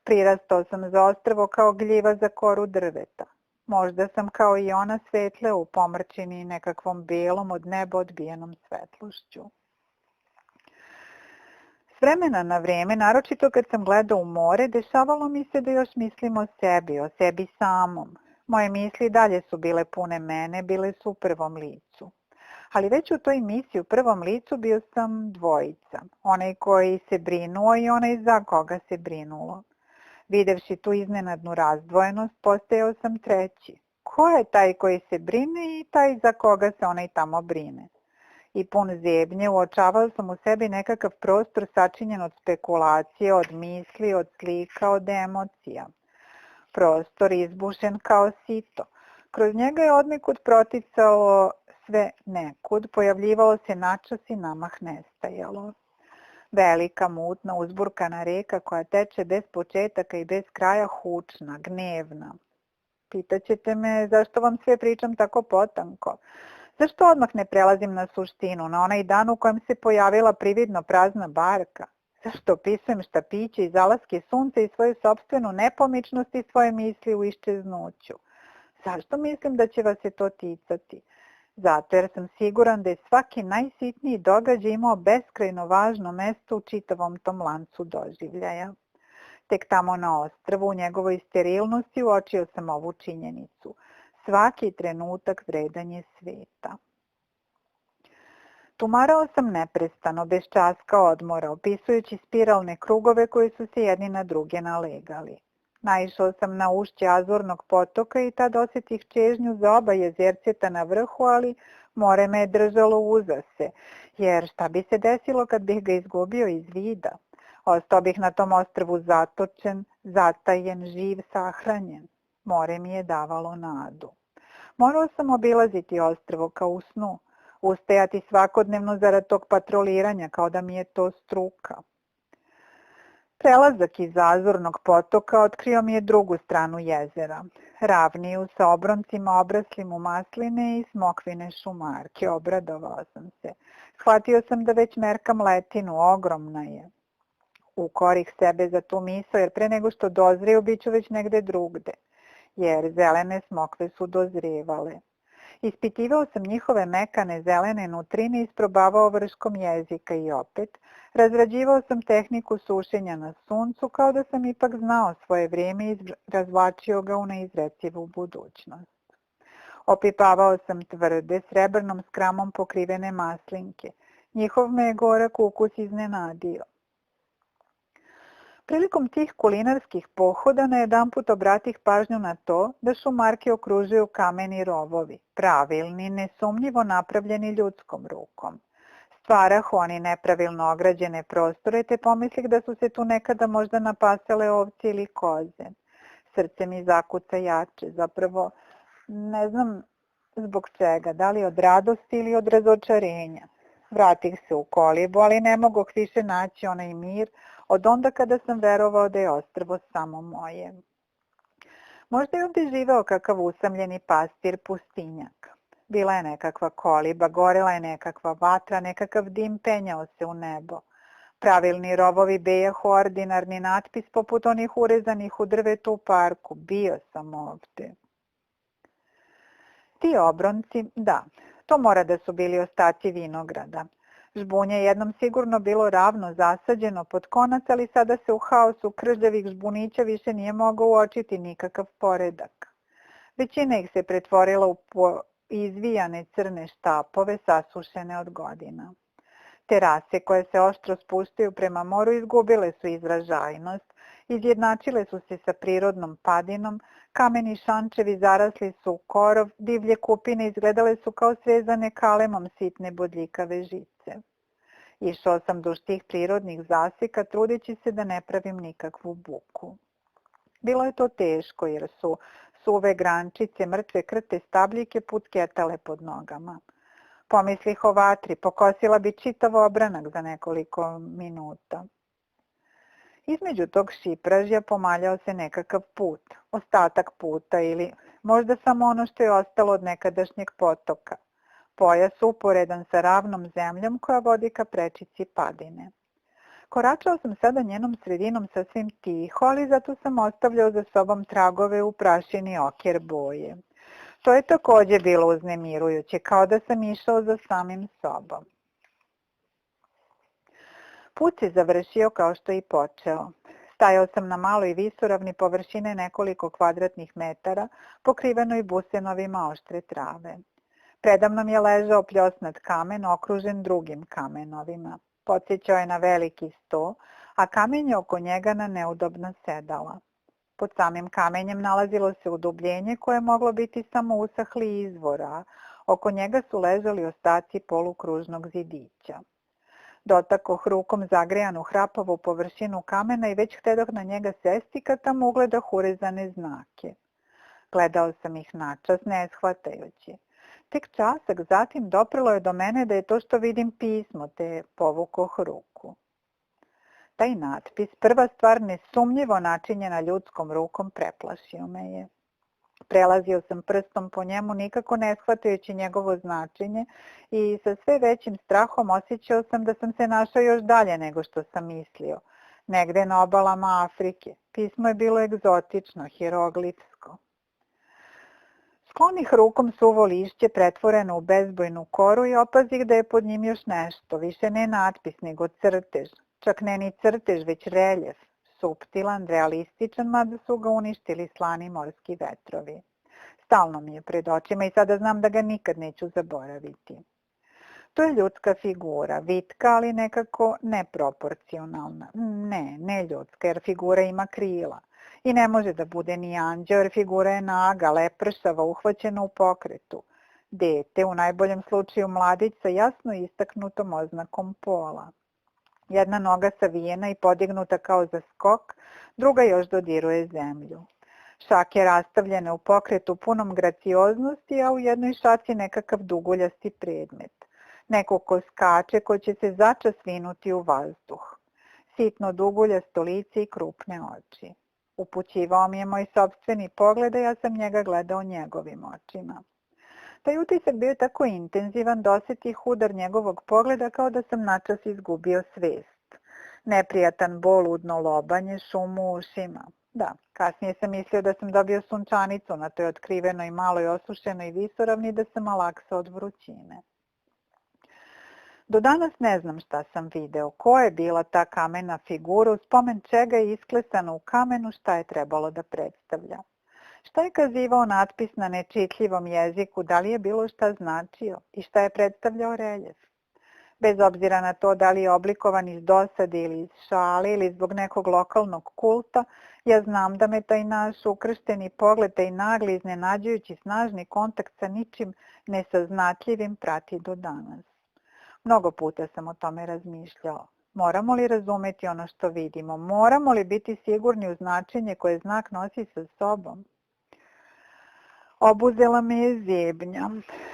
Prirastao sam za ostrvo kao gljiva za koru drveta. Možda sam kao i ona svetleo u pomrčini nekakvom belom od neba odbijenom svetlošću. S vremena na vreme, naročito kad sam gledao u more, dešavalo mi se da još mislim o sebi samom. Moje misli dalje su bile pune mene, bile su u prvom licu. Ali već u toj misiji u prvom licu bio sam dvojica, onaj koji se brinuo i onaj za koga se brinulo. Videvši tu iznenadnu razdvojenost, postajao sam treći. Ko je taj koji se brine i taj za koga se onaj tamo brine? I pun zebnje uočavao sam u sebi nekakav prostor sačinjen od spekulacije, od misli, od slika, od emocija. Prostor izbušen kao sito. Kroz njega je odnekud proticalo sve nekud, pojavljivalo se načas i namah nestajalo. Velika, mutna, uzburkana reka koja teče bez početaka i bez kraja, hučna, gnevna. Pitaćete me zašto vam sve pričam tako potanko? Zašto odmah ne prelazim na suštinu, na onaj dan u kojem se pojavila prividno prazna barka? Zašto opisujem štapiće i zalaske sunca i svoju sopstvenu nepomičnost i svoje misli u iščeznuću? Zašto mislim da će vas se to ticati? Zato jer sam siguran da je svaki najsitniji događaj imao beskrajno važno mesto u čitavom tom lancu doživljaja. Tek tamo na ostrvu, u njegovoj sterilnosti, uočio sam ovu činjenicu. Svaki trenutak vredan je sveta. Tumarao sam neprestano, bez časka odmora, opisujući spiralne krugove koji su se jedni na druge nalegali. Naišao sam na ušće Azurnog potoka i tad osjetih čežnju za oba jezerceta na vrhu, ali more me je držalo uza se, jer šta bi se desilo kad bih ga izgubio iz vida? Ostao bih na tom ostrvu zatočen, zatajen, živ, sahranjen. More mi je davalo nadu. Morao sam obilaziti ostrvo kao u snu, ustajati svakodnevno zarad tog patroliranja kao da mi je to struka. Prelazak iz Azurnog potoka otkrio mi je drugu stranu jezera, ravniju sa obroncima obraslim u masline i smokvine šumarke. Obradovao sam se. Shvatio sam da već merkam letinu, ogromna je. Ukorih sebe za tu misao, jer pre nego što dozriju bit ću već negde drugde, jer zelene smokve su dozrijevale. Ispitivao sam njihove mekane zelene nutrine i isprobavao vrškom jezika i opet, razrađivao sam tehniku sušenja na suncu kao da sam ipak znao svoje vrijeme i razvlačio ga u neizrecivu budućnost. Opipavao sam tvrde, srebrnom skramom pokrivene maslinke. Njihov me je gorak ukus iznenadio. Prilikom tih kulinarskih pohoda najedanput obratih pažnju na to da šumarke okružuju kameni rovovi, pravilni, nesumnjivo napravljeni ljudskom rukom. Stvarah oni nepravilno ograđene prostore te pomislih da su se tu nekada možda napasale ovce ili koze. Srce mi zakuca jače, zapravo ne znam zbog čega, da li od radosti ili od razočarenja. Vratih se u kolibu, ali ne mogoh više naći onaj mir od onda kada sam verovao da je ostrvo samo moje. Možda je ovdje živeo kakav usamljeni pastir pustinjak. Bila je nekakva koliba, gorela je nekakva vatra, nekakav dim penjao se u nebo. Pravilni rovovi bejahu ordinarni natpis poput onih urezanih u drvetu u parku. Bio sam ovdje. Ti obronci, da, To mora da su bili ostaci vinograda. Žbunje je jednom sigurno bilo ravno zasađeno pod konac, ali sada se u haosu kržljavih žbunića više nije mogao uočiti nikakav poredak. Većina ih se pretvorila u izvijane crne štapove sasušene od godina. Terase koje se oštro spuštaju prema moru izgubile su izražajnost, izjednačile su se sa prirodnom padinom, kameni šančevi zarasli su u korov, divlje kupine izgledale su kao svezane kalemom sitne bodljikave žice. Išao sam duž tih prirodnih zaseka, trudeći se da ne pravim nikakvu buku. Bilo je to teško jer su suve grančice, mrtve krte stabljike putketale pod nogama. Pomislih o vatri, pokosila bi čitav obranak za nekoliko minuta. Između tog šipražja pomaljao se nekakav put, ostatak puta ili možda samo ono što je ostalo od nekadašnjeg potoka. Pojas uporedan sa ravnom zemljom koja vodi ka prečici padine. Koračao sam sada njenom sredinom sasvim tiho, ali zato sam ostavljao za sobom tragove u prašini oker boje. To je također bilo uznemirujuće, kao da sam išao za samim sobom. Put se završio kao što je i počeo. Stajao sam na maloj visoravni površine nekoliko kvadratnih metara, pokrivenoj busenovima oštre trave. Predamnom je ležao pljosnat kamen okružen drugim kamenovima. Podsjećao je na veliki sto, a kamen je oko njega na neudobna sedala. Pod samim kamenjem nalazilo se udubljenje koje je moglo biti samo usahli izvor, a oko njega su ležali ostaci polukružnog zidića. Dotakoh rukom zagrejanu hrapavu površinu kamena i već htedoh na njega sesti kad tamo ugledah urezane znake. Gledao sam ih načas, ne shvatajući. Tek časak zatim doprelo je do mene da je to što vidim pismo, te povukoh ruku. Taj natpis, prva stvar nesumnjivo načinjena ljudskom rukom, preplašio me je. Prelazio sam prstom po njemu, nikako ne shvatajući njegovo značenje i sa sve većim strahom osjećao sam da sam se našao još dalje nego što sam mislio. Negde na obalama Afrike. Pismo je bilo egzotično, hieroglifsko. Sklonih rukom suvo lišće pretvoreno u bezbojnu koru i opazih da je pod njim još nešto, više ne natpis nego crtež. Čak ne ni crtež, već reljef, suptilan, realističan, mada su ga uništili slani morski vetrovi. Stalno mi je pred očima i sada znam da ga nikad neću zaboraviti. To je ljudska figura, vitka, ali nekako neproporcionalna. Ne ljudska, jer figura ima krila. I ne može da bude ni anđeo, jer figura je naga, lepršava, uhvaćena u pokretu. Dete, u najboljem slučaju mladić sa jasno istaknutom oznakom pola. Jedna noga savijena i podignuta kao za skok, druga još dodiruje zemlju. Šake rastavljene u pokretu punom gracioznosti, a u jednoj šaci nekakav duguljasti predmet. Neko ko skače, ko će se začas vinuti u vazduh. Sitno duguljasto lice i krupne oči. Upućivao mi je moj sopstveni pogled, a ja sam njega gledao njegovim očima. Taj utisak bio je tako intenzivan da osjetih udar njegovog pogleda kao da sam načas izgubio svest. Neprijatan bol, udno lobanje, šum u ušima. Da, kasnije sam mislio da sam dobio sunčanicu na toj otkrivenoj maloj osušenoj visoravni, da sam malaksao od vrućine. Do danas ne znam šta sam video, ko je bila ta kamena figura, u spomen čega je isklesana u kamenu, šta je trebalo da predstavlja. Šta je kazivao natpis na nečitljivom jeziku, da li je bilo šta značio i šta je predstavljao reljef. Bez obzira na to da li je oblikovan iz dosade ili iz šale ili zbog nekog lokalnog kulta, ja znam da me taj naš ukršteni pogled, taj nagli, iznenađujući snažni kontakt sa ničim nesaznatljivim prati do danas. Mnogo puta sam o tome razmišljao. Moramo li razumeti ono što vidimo? Moramo li biti sigurni u značenje koje znak nosi sa sobom? Obuzela me je zebnja.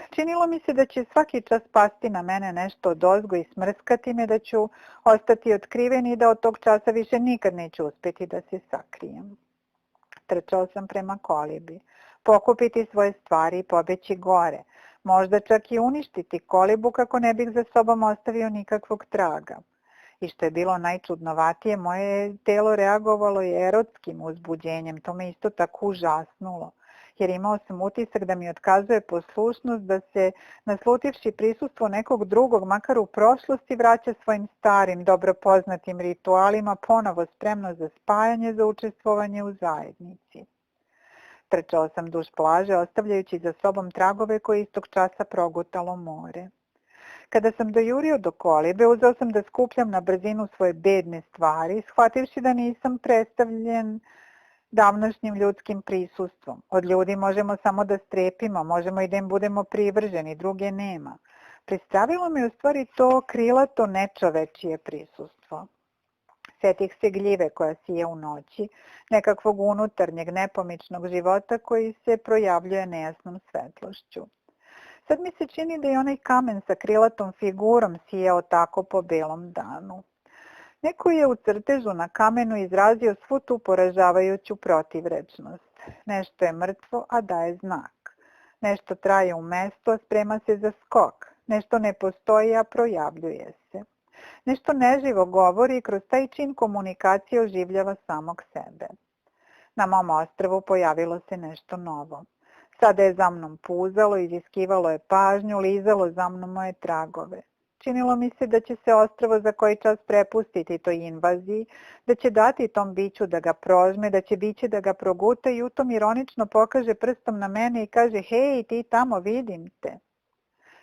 Činilo mi se da će svaki čas pasti na mene nešto odozgo i smrskati me, da ću ostati otkriven i da od tog časa više nikad neću uspjeti da se sakrijem. Trčao sam prema kolibi, pokupiti svoje stvari i pobeći gore, možda čak i uništiti kolibu kako ne bih za sobom ostavio nikakvog traga. I što je bilo najčudnovatije, moje telo reagovalo je erotskim uzbuđenjem, to me isto tako užasnulo. jer imao sam utisak da mi otkazuje poslušnost, da se, naslutivši prisustvo nekog drugog, makar u prošlosti, vraća svojim starim, dobro poznatim ritualima, ponovo spremno za spajanje, za učestvovanje u zajednici. Trčao sam duž plaže, ostavljajući za sobom tragove koje istog časa progutalo more. Kada sam dojurio do kolibe, uzeo sam da skupljam na brzinu svoje bedne stvari, shvativši da nisam predstavljen davnošnjim ljudskim prisustvom. Od ljudi možemo samo da strepimo, možemo i da im budemo privrženi, druge nema. Predstavilo mi u stvari to krilato nečovečije prisustvo. Sjetih se gljive koja sije u noći, nekakvog unutarnjeg nepomičnog života koji se projavljuje nejasnom svetlošću. Sad mi se čini da je onaj kamen sa krilatom figurom sijao tako po belom danu. Neko je u crtežu na kamenu izrazio svu tu poražavajuću protivrečnost. Nešto je mrtvo, a daje znak. Nešto traje u mestu, a sprema se za skok. Nešto ne postoji, a projavljuje se. Nešto neživo govori i kroz taj čin komunikacije oživljava samog sebe. Na mom ostrvu pojavilo se nešto novo. Sada je za mnom puzalo, iziskivalo je pažnju, lizalo za mnom moje tragove. Činilo mi se da će se ostrvo za koji čas prepustiti toj invaziji, da će dati tom biću da ga prožme, da će biće da ga proguta i u tom ironično pokaže prstom na mene i kaže: hej, ti tamo, vidim te.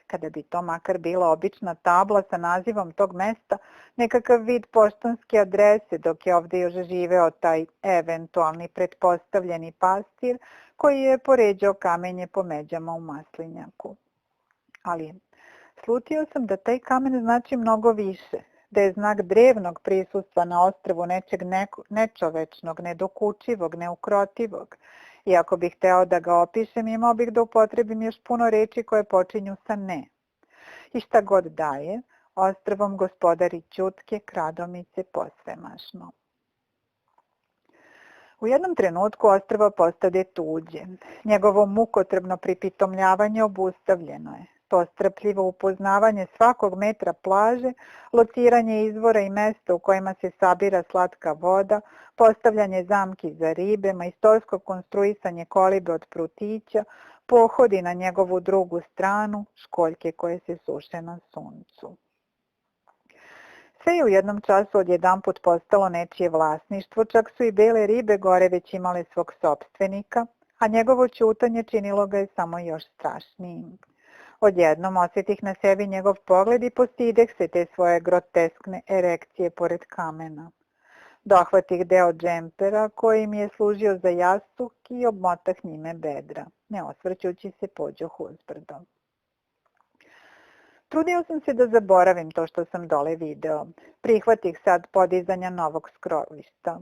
Kada bi to makar bila obična tabla sa nazivom tog mesta, nekakav vid poštanske adrese, dok je ovdje još živeo taj eventualni pretpostavljeni pastir koji je poređao kamenje po međama u maslinjaku. Ali slutio sam da taj kamen znači mnogo više, da je znak drevnog prisustva na ostrvu nečeg nečovečnog, nedokučivog, neukrotivog. I ako bih hteo da ga opišem, imao bih da upotrebim još puno reči koje počinju sa ne. I šta god daje, ostrvom gospodari ćutke, kradomice, posvemašno. U jednom trenutku ostrvo postade tuđe. Njegovo mukotrebno pripitomljavanje obustavljeno je. To strpljivo upoznavanje svakog metra plaže, lociranje izvora i mesta u kojima se sabira slatka voda, postavljanje zamki za ribe, majstorsko konstruisanje kolibe od prutića, pohodi na njegovu drugu stranu, školjke koje se suše na suncu. Sve je u jednom času odjedanput postalo nečije vlasništvo, čak su i bele ribe gore već imale svog sopstvenika, a njegovo ćutanje činilo ga je samo još strašnijim. Odjednom osjetih na sebi njegov pogled i postideh se te svoje groteskne erekcije pored kamena. Dohvatih deo džempera koji mi je služio za jastuk i obmotah njime bedra. Ne osvrćući se pođoh uzbrdo. Trudio sam se da zaboravim to što sam dole video. Prihvatih sad podizanja novog skrovišta.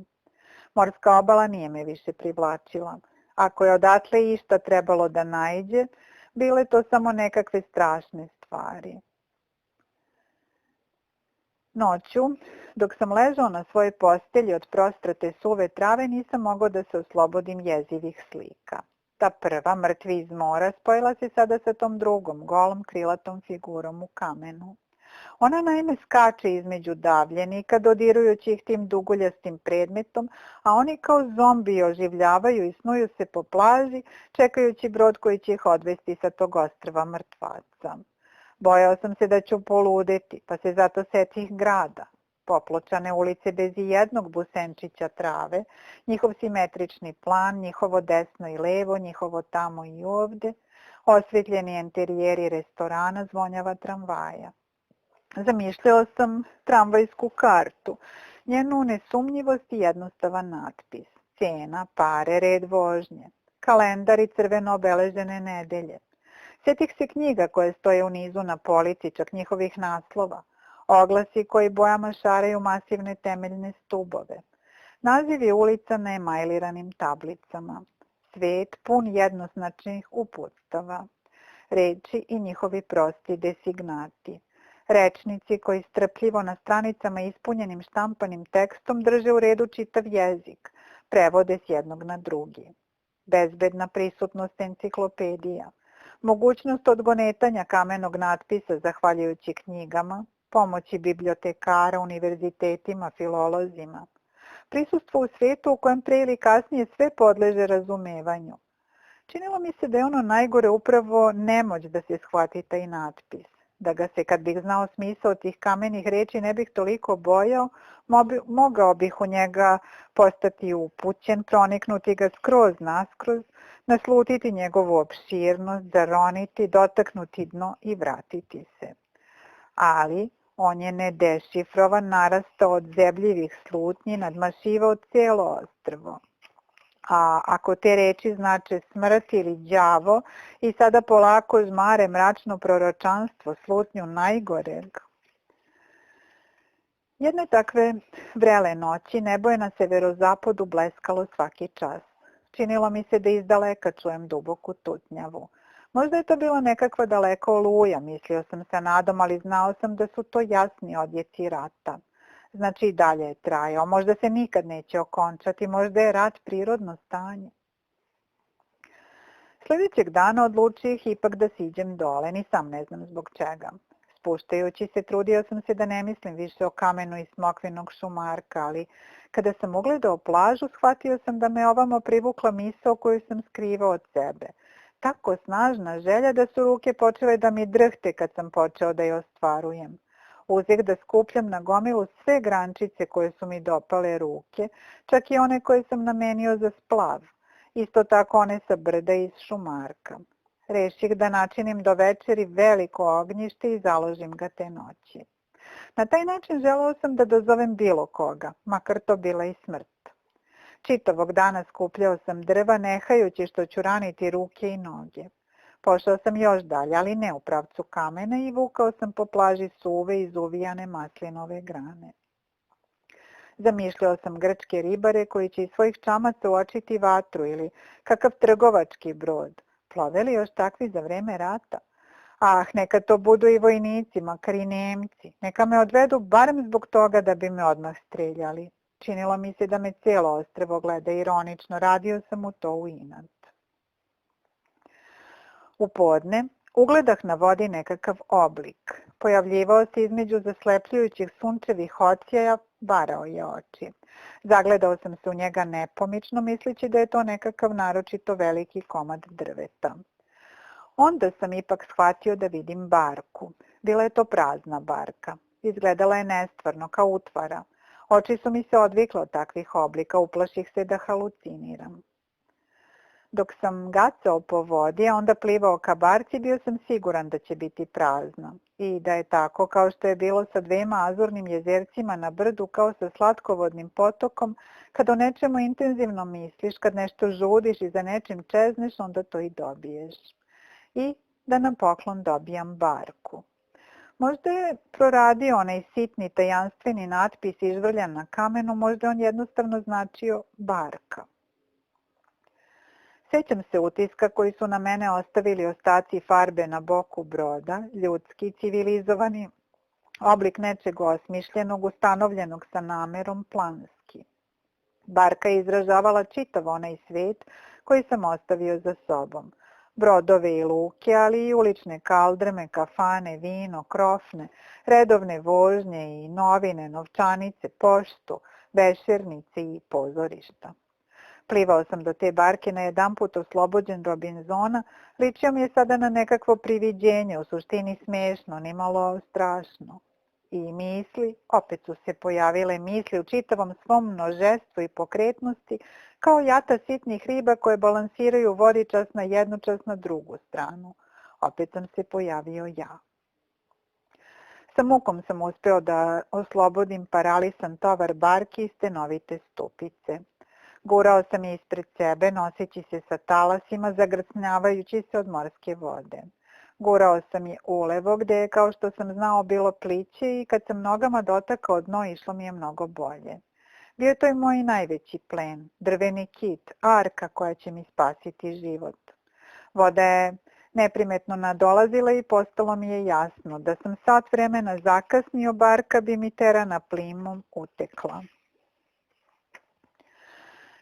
Morska obala nije me više privlačila. Ako je odatle išta trebalo da naiđe, bile to samo nekakve strašne stvari. Noću, dok sam ležao na svojoj postelji od prostrate suve trave, nisam mogao da se oslobodim jezivih slika. Ta prva, mrtvi iz mora, spojila se sada sa tom drugom, golom krilatom figurom u kamenu. Ona naime skače između davljenika, dodirujući ih tim duguljastim predmetom, a oni kao zombi oživljavaju i snuju se po plaži, čekajući brod koji će ih odvesti sa tog ostrva mrtvaca. Bojao sam se da ću poludeti, pa se zato setih grada. Popločane ulice bez ijednog busenčića trave, njihov simetrični plan, njihovo desno i levo, njihovo tamo i ovde, osvetljeni enterijeri restorana, zvonjava tramvaja. Zamišljao sam tramvajsku kartu, njenu nesumnjivost i jednostavan natpis. Cena, pare, red vožnje, kalendar i crveno obeležene nedelje. Sjetih se knjiga koje stoje u nizu na polici, čak njihovih naslova, oglasi koji bojama šaraju masivne temeljne stubove, nazivi ulica na emajliranim tablicama, svet pun jednoznačnih uputstava, reči i njihovi prosti designati, rečnici koji strpljivo na stranicama ispunjenim štampanim tekstom drže u redu čitav jezik, prevode s jednog na drugi, bezbedna prisutnost enciklopedija, mogućnost odgonetanja kamenog natpisa zahvaljujući knjigama, pomoći bibliotekara, univerzitetima, filolozima, prisustvo u svijetu u kojem pre ili kasnije sve podleže razumevanju, Činilo mi se da je ono najgore upravo nemoć da se shvati taj natpis. Da ga se, kad bih znao smisao tih kamenih reči, ne bih toliko bojao, mogao bih u njega postati upućen, proniknuti ga skroz naskroz, naslutiti njegovu opširnost, zaroniti, dotaknuti dno i vratiti se. Ali on je nedešifrovan, narastao od zebljivih slutnji, nadmašivao cijelo ostrvo. A ako te reči znače smrt ili đavo i sada polako žmare mračno proročanstvo, slutnju najgoreg. Jedne takve vrele noći nebo je na severozapadu bleskalo svaki čas. Činilo mi se da izdaleka čujem duboku tutnjavu. Možda je to bila nekakva daleka oluja, mislio sam sa nadom, ali znao sam da su to jasni odjeci rata. Znači i dalje je trajao, možda se nikad neće okončati, možda je rat prirodno stanje. Sljedećeg dana odlučih ipak da siđem dole, ni sam ne znam zbog čega. Spuštajući se, trudio sam se da ne mislim više o kamenu iz smokvinog šumarka, ali kada sam ugledao plažu, shvatio sam da me ovamo privukla misao koju sam skrivao od sebe. Tako snažna želja da su ruke počele da mi drhte kad sam počeo da je ostvarujem. Uzeh da skupljam na gomilu sve grančice koje su mi dopale ruke, čak i one koje sam namenio za splav. Isto tako one sa brda iz šumarka. Reših da načinim do večeri veliko ognjište i založim ga te noći. Na taj način želeo sam da dozovem bilo koga, makar to bila i smrt. Čitavog dana skupljao sam drva, nehajući što ću raniti ruke i noge. Pošao sam još dalje, ali ne u pravcu kamena i vukao sam po plaži suve izuvijane maslinove grane. Zamišljao sam grčke ribare koji će iz svojih čamaca uočiti vatru ili kakav trgovački brod. Plove li još takvi za vreme rata? Ah, neka to budu i vojnici, makar i Nemci. Neka me odvedu barem zbog toga da bi me odmah streljali. Činilo mi se da me cijelo ostrvo gleda ironično, radio sam u to u inat. U podne ugledah na vodi nekakav oblik. Pojavljivao se između zaslepljujućih sunčevih odsjaja, varao je oči. Zagledao sam se u njega nepomično, misleći da je to nekakav naročito veliki komad drveta. Onda sam ipak shvatio da vidim barku. Bila je to prazna barka. Izgledala je nestvarno, kao utvara. Oči su mi se odvikle od takvih oblika, uplaših se da haluciniram. Dok sam gacao po vodi, a onda plivao ka barci, bio sam siguran da će biti prazna. I da je tako, kao što je bilo sa dvema azurnim jezercima na brdu, kao sa slatkovodnim potokom, kad o nečemu intenzivno misliš, kad nešto žudiš i za nečim čezneš, onda to i dobiješ. I da na poklon dobijam barku. Možda je proradio onaj sitni, tajanstveni natpis izvrljan na kamenu, možda on jednostavno značio barka. Sjećam se utiska koji su na mene ostavili ostaci farbe na boku broda, ljudski, civilizovani, oblik nečeg osmišljenog, ustanovljenog sa namerom, planski. Barka je izražavala čitav onaj svijet koji sam ostavio za sobom. Brodove i luke, ali i ulične kaldrme, kafane, vino, krofne, redovne vožnje i novine, novčanice, poštu, vešernice i pozorišta. Plivao sam do te barke na jedanput oslobođen Robinsona, ličio mi je sada na nekakvo priviđenje, u suštini smiješno, nimalo strašno. I misli, opet su se pojavile misli u čitavom svom množestvu i pokretnosti, kao jata sitnih riba koje balansiraju u vodi čas na jednu, čas na drugu stranu. Opet sam se pojavio ja. Sa mukom sam uspeo da oslobodim paralisan tovar barki i stenovite stupice. Gurao sam je ispred sebe, noseći se sa talasima, zagrcnjavajući se od morske vode. Gurao sam je ulevo, gde je, kao što sam znao, bilo pliće i kad sam nogama dotakao dno, išlo mi je mnogo bolje. Bio je to i moj najveći plen, drveni kit, arka koja će mi spasiti život. Voda je neprimetno nadolazila i postalo mi je jasno da sam sat vremena zakasnio, barka bi mi terana plimom utekla.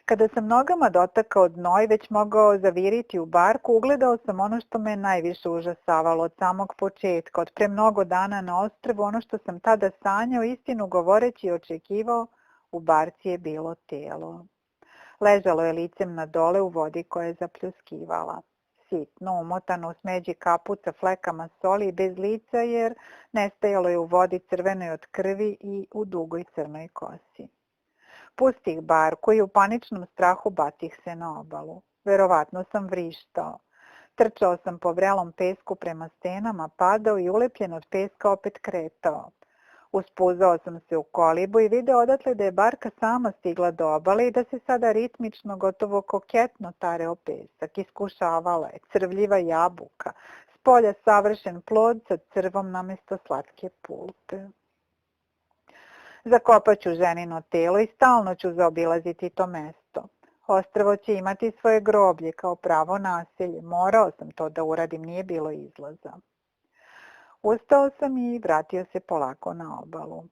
Kada sam nogama dotakao dno i već mogao zaviriti u barku, ugledao sam ono što me najviše užasavalo od samog početka, od pre mnogo dana na ostrvu, ono što sam tada sanjao, istinu govoreći i očekivao, u barci je bilo telo. Ležalo je licem na dole u vodi koja je zapljuskivala. Sitno, umotano u smeđi kaput sa flekama soli i bez lica jer nestajalo je u vodi crvenoj od krvi i u dugoj crnoj kosi. Pustih barku i u paničnom strahu batih se na obalu. Verovatno sam vrištao. Trčao sam po vrelom pesku prema stenama, padao i ulepljen od peska opet kretao. Uspuzao sam se u kolibu i video odatle da je barka sama stigla do obale i da se sada ritmično, gotovo koketno tare o pesak. Iskušavala je crvljiva jabuka, s polja savršen plod sa crvom namesto slatke pulpe. Zakopat ću ženino telo i stalno ću zaobilaziti to mesto. Ostrvo će imati svoje groblje kao pravo naselje. Morao sam to da uradim, nije bilo izlaza. Ustao sam i vratio se polako na obalu.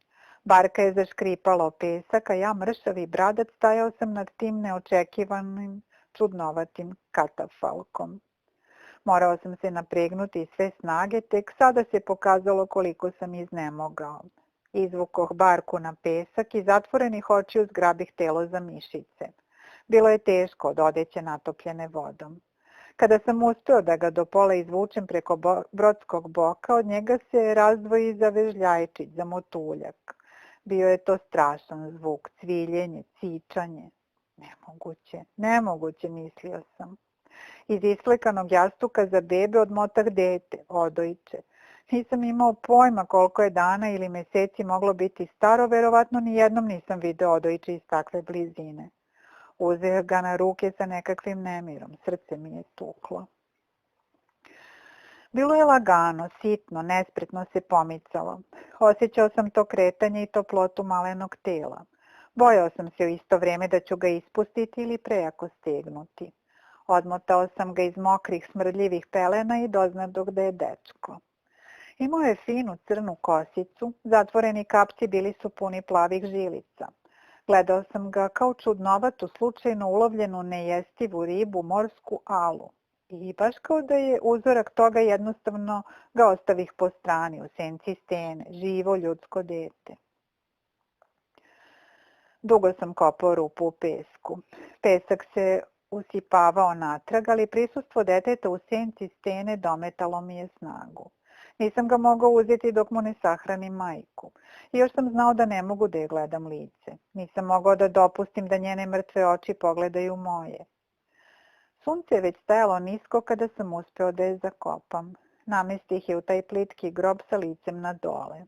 Barka je zaškripala o pesak, a ja mršavi bradac stajao sam nad tim neočekivanim, čudnovatim katafalkom. Morao sam se napregnuti iz sve snage, tek sada se pokazalo koliko sam iznemogao. Izvukoh barku na pesak i zatvorenih očiju zgrabih telo za mišice. Bilo je teško od odeće natopljene vodom. Kada sam uspeo da ga do pola izvučem preko brodskog boka, od njega se razdvoji zavežljajčić, za motuljak. Bio je to strašan zvuk, cviljenje, cičanje. Nemoguće, mislio sam. Iz isplekanog jastuka za bebe odmotah dete, odojče. Nisam imao pojma koliko je dana ili meseci moglo biti staro, verovatno ni jednom nisam video odojče iz takve blizine. Uzeo ga na ruke sa nekakvim nemirom, srce mi je tuklo. Bilo je lagano, sitno, nespretno se pomicalo. Osjećao sam to kretanje i toplotu malenog tela. Bojao sam se u isto vrijeme da ću ga ispustiti ili prejako stegnuti. Odmotao sam ga iz mokrih, smrdljivih pelena i doznadog da je dečko. Imao je finu crnu kosicu, zatvoreni kapci bili su puni plavih žilica. Gledao sam ga kao čudnovatu, slučajno ulovljenu nejestivu ribu, morsku alu. I baš kao da je uzorak toga jednostavno ga ostavih po strani, u senci stene, živo ljudsko dete. Dugo sam kopao rupu u pesku. Pesak se usipavao natrag, ali prisustvo deteta u senci stene dometalo mi je snagu. Nisam ga mogao uzeti dok mu ne sahranim majku. I još sam znao da ne mogu da je gledam lice. Nisam mogao da dopustim da njene mrtve oči pogledaju moje. Sunce je već stajalo nisko kada sam uspeo da je zakopam. Namestih je u taj plitki grob sa licem na dole.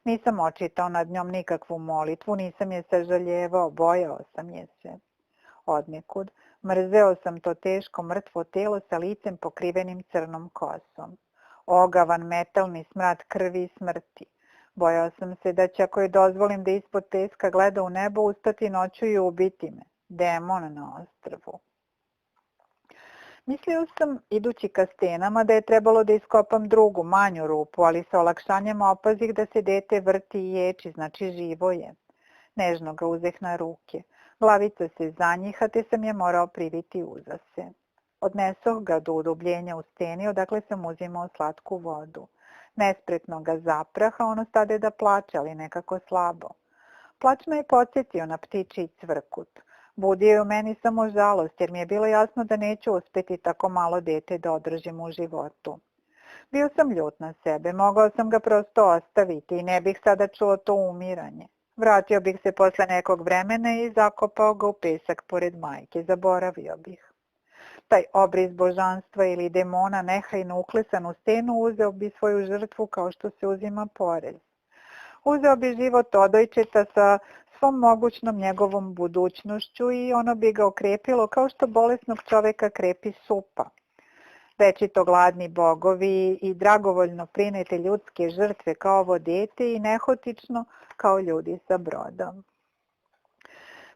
Nisam očitao nad njom nikakvu molitvu, nisam je sažaljevao, bojao sam je se. Odnekud, mrzeo sam to teško mrtvo telo sa licem pokrivenim crnom kosom. Ogavan metalni smrad krvi i smrti. Bojao sam se da će, ako je dozvolim da ispod peska gleda u nebo, ustati noću i ubiti me. Demon na ostrvu. Mislio sam, idući ka stenama, da je trebalo da iskopam drugu, manju rupu, ali sa olakšanjem opazih da se dete vrti i ječi, znači živo je. Nežno ga uzeh na ruke. Glavica se zanjiha, te sam je morao priviti uza se. Odnesoh ga do udubljenja u steni, odakle sam uzimao slatku vodu. Nespretno ga zapraha, ono stade da plače, ali nekako slabo. Plač me je podsjetio na ptičji cvrkut. Budio je u meni samo žalost, jer mi je bilo jasno da neću uspjeti tako malo dete da održim u životu. Bio sam ljut na sebe, mogao sam ga prosto ostaviti i ne bih sada čuo to umiranje. Vratio bih se posle nekog vremena i zakopao ga u pesak pored majke, zaboravio bih. Taj obris božanstva ili demona nehajno uklesan u stenu uzeo bi svoju žrtvu kao što se uzima porez. Uzeo bi život odojčeta sa svom mogućnom njegovom budućnošću i ono bi ga okrepilo kao što bolesnog čoveka krepi supa. Večito gladni bogovi i dragovoljno prinete ljudske žrtve kao ovo dete i nehotično kao ljudi sa brodom.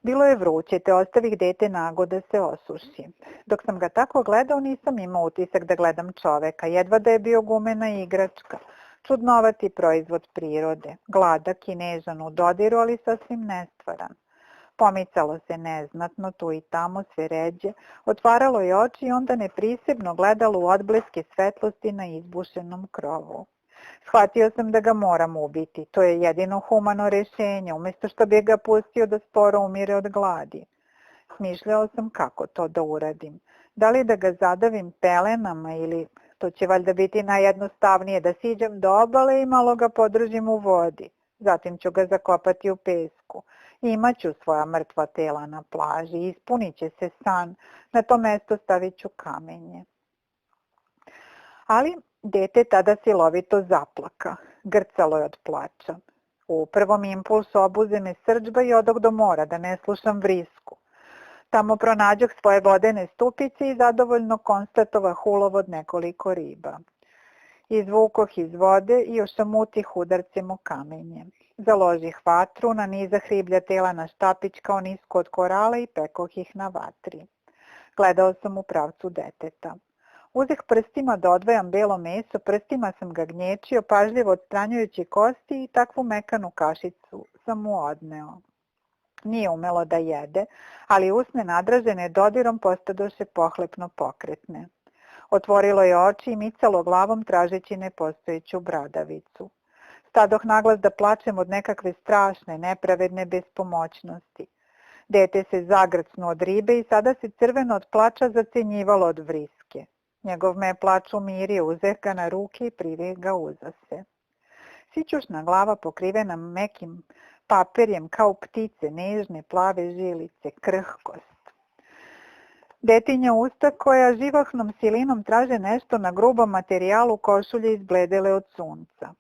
Bilo je vruće, te ostavih dete nago da se osuši. Dok sam ga tako gledao, nisam imao utisak da gledam čoveka, jedva da je bio gumena igračka. Čudnovati proizvod prirode, gladak i nežan u dodiru, ali sasvim nestvaran. Pomicalo se neznatno, tu i tamo, sve ređe, otvaralo je oči i onda neprisebno gledalo u odbleske svetlosti na izbušenom krovu. Shvatio sam da ga moram ubiti, to je jedino humano rešenje, umjesto što bi ga pustio da sporo umire od gladi. Smišljao sam kako to da uradim. Da li da ga zadavim pelenama ili, to će valjda biti najjednostavnije, da siđem do obale i malo ga podržim u vodi. Zatim ću ga zakopati u pesku. Imaću svoja mrtva tela na plaži, ispunit će se san, na to mesto stavit ću kamenje. Ali dete tada silovito zaplaka, grcalo je od plača. U prvom impulsu obuze me srdžba i odoh do mora da ne slušam vrisku. Tamo pronađoh svoje vodene stupice i zadovoljno konstatovah ulov od nekoliko riba. Izvukoh iz vode i ošamutih udarcem o kamenje. Založih vatru, nanizah riblja tela na štapić kao nisko od korala i pekoh ih na vatri. Gledao sam u pravcu deteta. Uzeh prstima da odvajam belo meso, prstima sam ga gnječio, pažljivo odstranjujući kosti i takvu mekanu kašicu sam mu odneo. Nije umelo da jede, ali usne nadražene dodirom postadoše pohlepno pokretne. Otvorilo je oči i micalo glavom tražeći nepostojeću bradavicu. Stadoh naglas da plačem od nekakve strašne, nepravedne bespomoćnosti. Dete se zagrcnuo od ribe i sada se crveno od plača zacenjivalo od vriske. Njegov me plač umirio, uzeh ga na ruke i privih ga uza se. Sićušna glava pokrivena mekim papirjem kao ptice, nežne plave žilice, krhkost. Detinja usta koja živahnom silinom traže nešto na grubom materijalu košulje izbledele od sunca.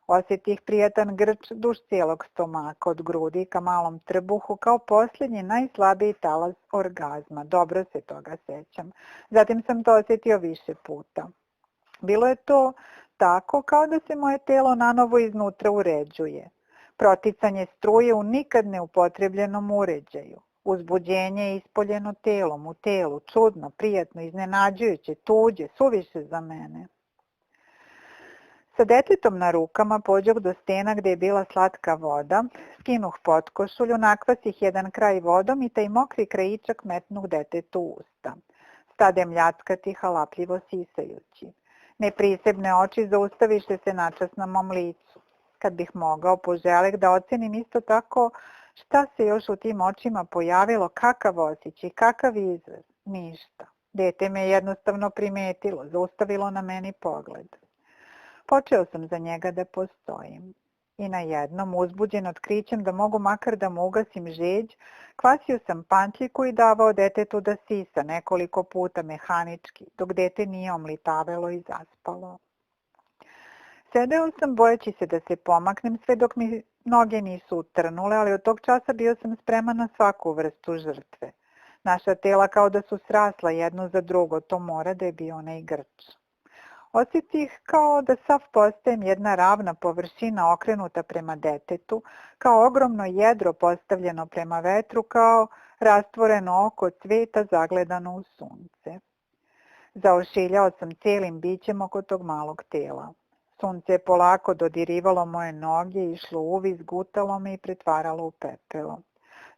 Osjetih prijatan grč duž cijelog stomaka, od grudi ka malom trbuhu, kao posljednji najslabiji talas orgazma. Dobro se toga sećam. Zatim sam to osjetio više puta. Bilo je to tako kao da se moje telo nanovo iznutra uređuje. Proticanje struje u nikad neupotrebljenom uređaju. Uzbuđenje je ispoljeno telom, u telu, čudno, prijatno, iznenađujuće, tuđe, suviše za mene. Sa detetom na rukama pođoh do stena gde je bila slatka voda, skinuh potkošulju, nakvasih jedan kraj vodom i taj mokri krajičak metnuh detetu u usta. Stadem ljackati, halapljivo sisajući. Neprisebne oči zaustaviše se načas na mom licu. Kad bih mogao, poželeh da ocenim isto tako šta se još u tim očima pojavilo, kakav osjećaj, kakav izraz, ništa. Dete me je jednostavno primetilo, zaustavilo na meni pogled. Počeo sam za njega da postojim. I na jednom, uzbuđen otkrićem da mogu makar da mu ugasim žeđ, kvasio sam pantljiku i davao detetu da sisa nekoliko puta mehanički, dok dete nije omlitavelo i zaspalo. Sedeo sam bojeći se da se pomaknem sve dok mi noge nisu utrnule, ali od tog časa bio sam spreman na svaku vrstu žrtve. Naša tela kao da su srasla jedno za drugo, to mora da je bio onaj grč. Osjetih kao da sav postajem jedna ravna površina okrenuta prema detetu, kao ogromno jedro postavljeno prema vetru, kao rastvoreno oko cveta zagledano u sunce. Zaošiljao sam cijelim bićem oko tog malog tela. Sunce je polako dodirivalo moje noge, išlo uvis, gutalo me i pretvaralo u pepeo.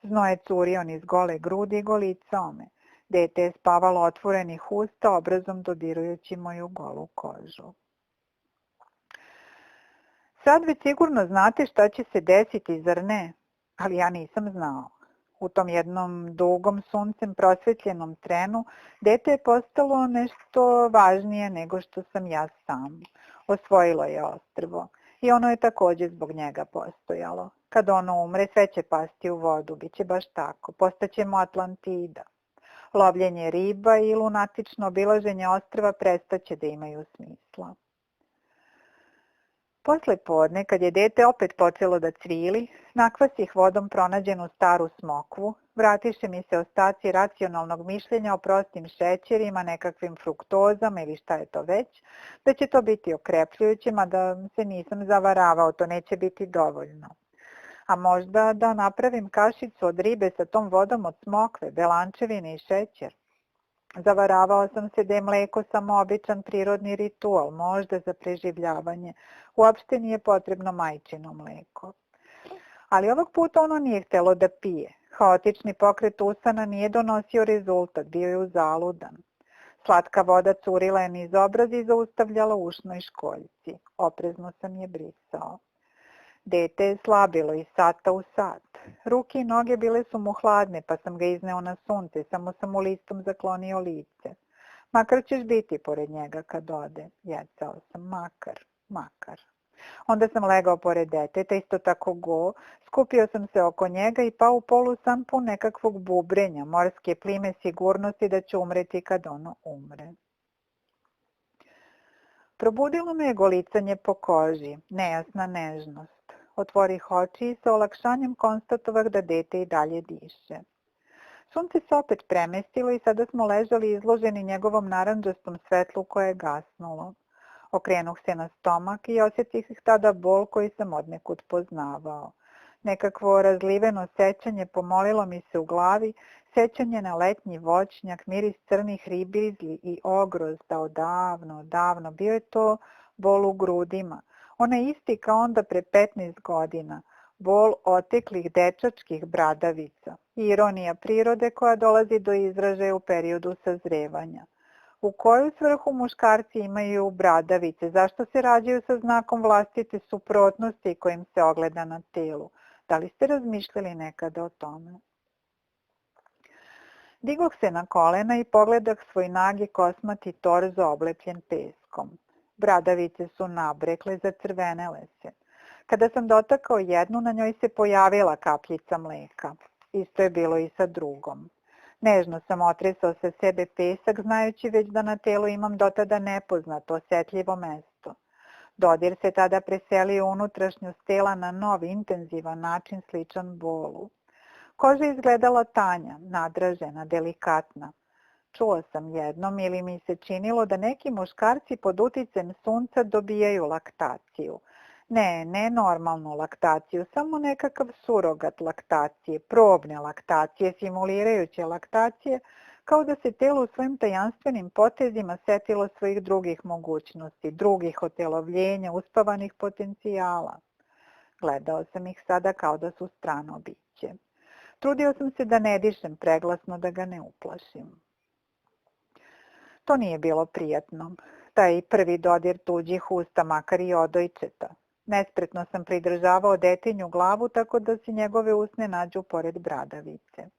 Znoj je curio niz gole grudi i golicao me. Dete je spavalo otvorenih usta, obrazom dodirujući moju golu kožu. Sad već sigurno znate šta će se desiti, zar ne? Ali ja nisam znao. U tom jednom dugom suncem prosvetljenom trenu dete je postalo nešto važnije nego što sam ja sam. Osvojilo je ostrvo i ono je također zbog njega postojalo. Kad ono umre, sve će pasti u vodu, bit će baš tako, postaćemo Atlantida. Lovljenje riba i lunatično obilaženje ostrva prestaće da imaju smisla. Posle podne, kad je dete opet počelo da cvili, nakvasih vodom pronađenu staru smokvu, vratiše mi se ostaci racionalnog mišljenja o prostim šećerima, nekakvim fruktozama ili šta je to već, da će to biti okrepljujuće, mada se nisam zavaravao, to neće biti dovoljno. A možda da napravim kašicu od ribe sa tom vodom od smokve, belančevine i šećer. Zavaravao sam se da je mleko samo običan prirodni ritual, možda za preživljavanje. Uopšte nije potrebno majčino mleko. Ali ovog puta ono nije htelo da pije. Haotični pokret usana nije donosio rezultat, bio je uzaludan. Slatka voda curila je niz obraz i zaustavljala ušnoj školjci. Oprezno sam je brisao. Dete je slabilo iz sata u sat. Ruke i noge bile su mu hladne, pa sam ga izneo na sunce, samo sam mu listom zaklonio lice. Makar ćeš biti pored njega kad ode, jecao sam, makar. Onda sam legao pored deteta, isto tako go, skupio sam se oko njega i pao u polusan pun nekakvog bubrenja, morske plime sigurnosti da će umreti kad ono umre. Probudilo me je golicanje po koži, nejasna nežnost. Otvorih oči i sa olakšanjem konstatovah da dete i dalje diše. Sunce se opet premestilo i sada smo ležali izloženi njegovom narandžastom svetlu koje je gasnulo. Okrenuh se na stomak i osjetih tada bol koji sam odnekud poznavao. Nekakvo razliveno sećanje pomolilo mi se u glavi, sećanje na letnji voćnjak, miris crnih ribizli i ogrozda odavno. Bio je to bol u grudima. Onaj isti kao onda pre 15 godina. Bol oteklih dečačkih bradavica. Ironija prirode koja dolazi do izražaja u periodu sazrevanja. U koju svrhu muškarci imaju bradavice? Zašto se rađaju sa znakom vlastite suprotnosti kojim se ogleda na telu? Da li ste razmišljali nekada o tome? Digoh se na kolena i pogledah svoj nagi kosmati torzo oblepljen peskom. Bradavice su nabrekle, zacrvenele se. Kada sam dotakao jednu, na njoj se pojavila kapljica mleka. Isto je bilo i sa drugom. Nežno sam otresao sa sebe pesak, znajući već da na telu imam dotada nepoznato, osjetljivo mesto. Dodir se tada preselio unutrašnjost tela na nov, intenzivan način sličan bolu. Koža izgledala tanja, nadražena, delikatna. Čuo sam jednom ili mi se činilo da neki muškarci pod uticajem sunca dobijaju laktaciju. Ne normalnu laktaciju, samo nekakav surogat laktacije, probne laktacije, simulirajuće laktacije, kao da se telo u svojim tajanstvenim potezima setilo svojih drugih mogućnosti, drugih otelovljenja, uspavanih potencijala. Gledao sam ih sada kao da su strano biće. Trudio sam se da ne dišem preglasno, da ga ne uplašim. To nije bilo prijatno. Taj prvi dodir tuđih usta, makar i odojčeta. Nespretno sam pridržavao detinju glavu tako da se njegove usne nađu pored bradavice.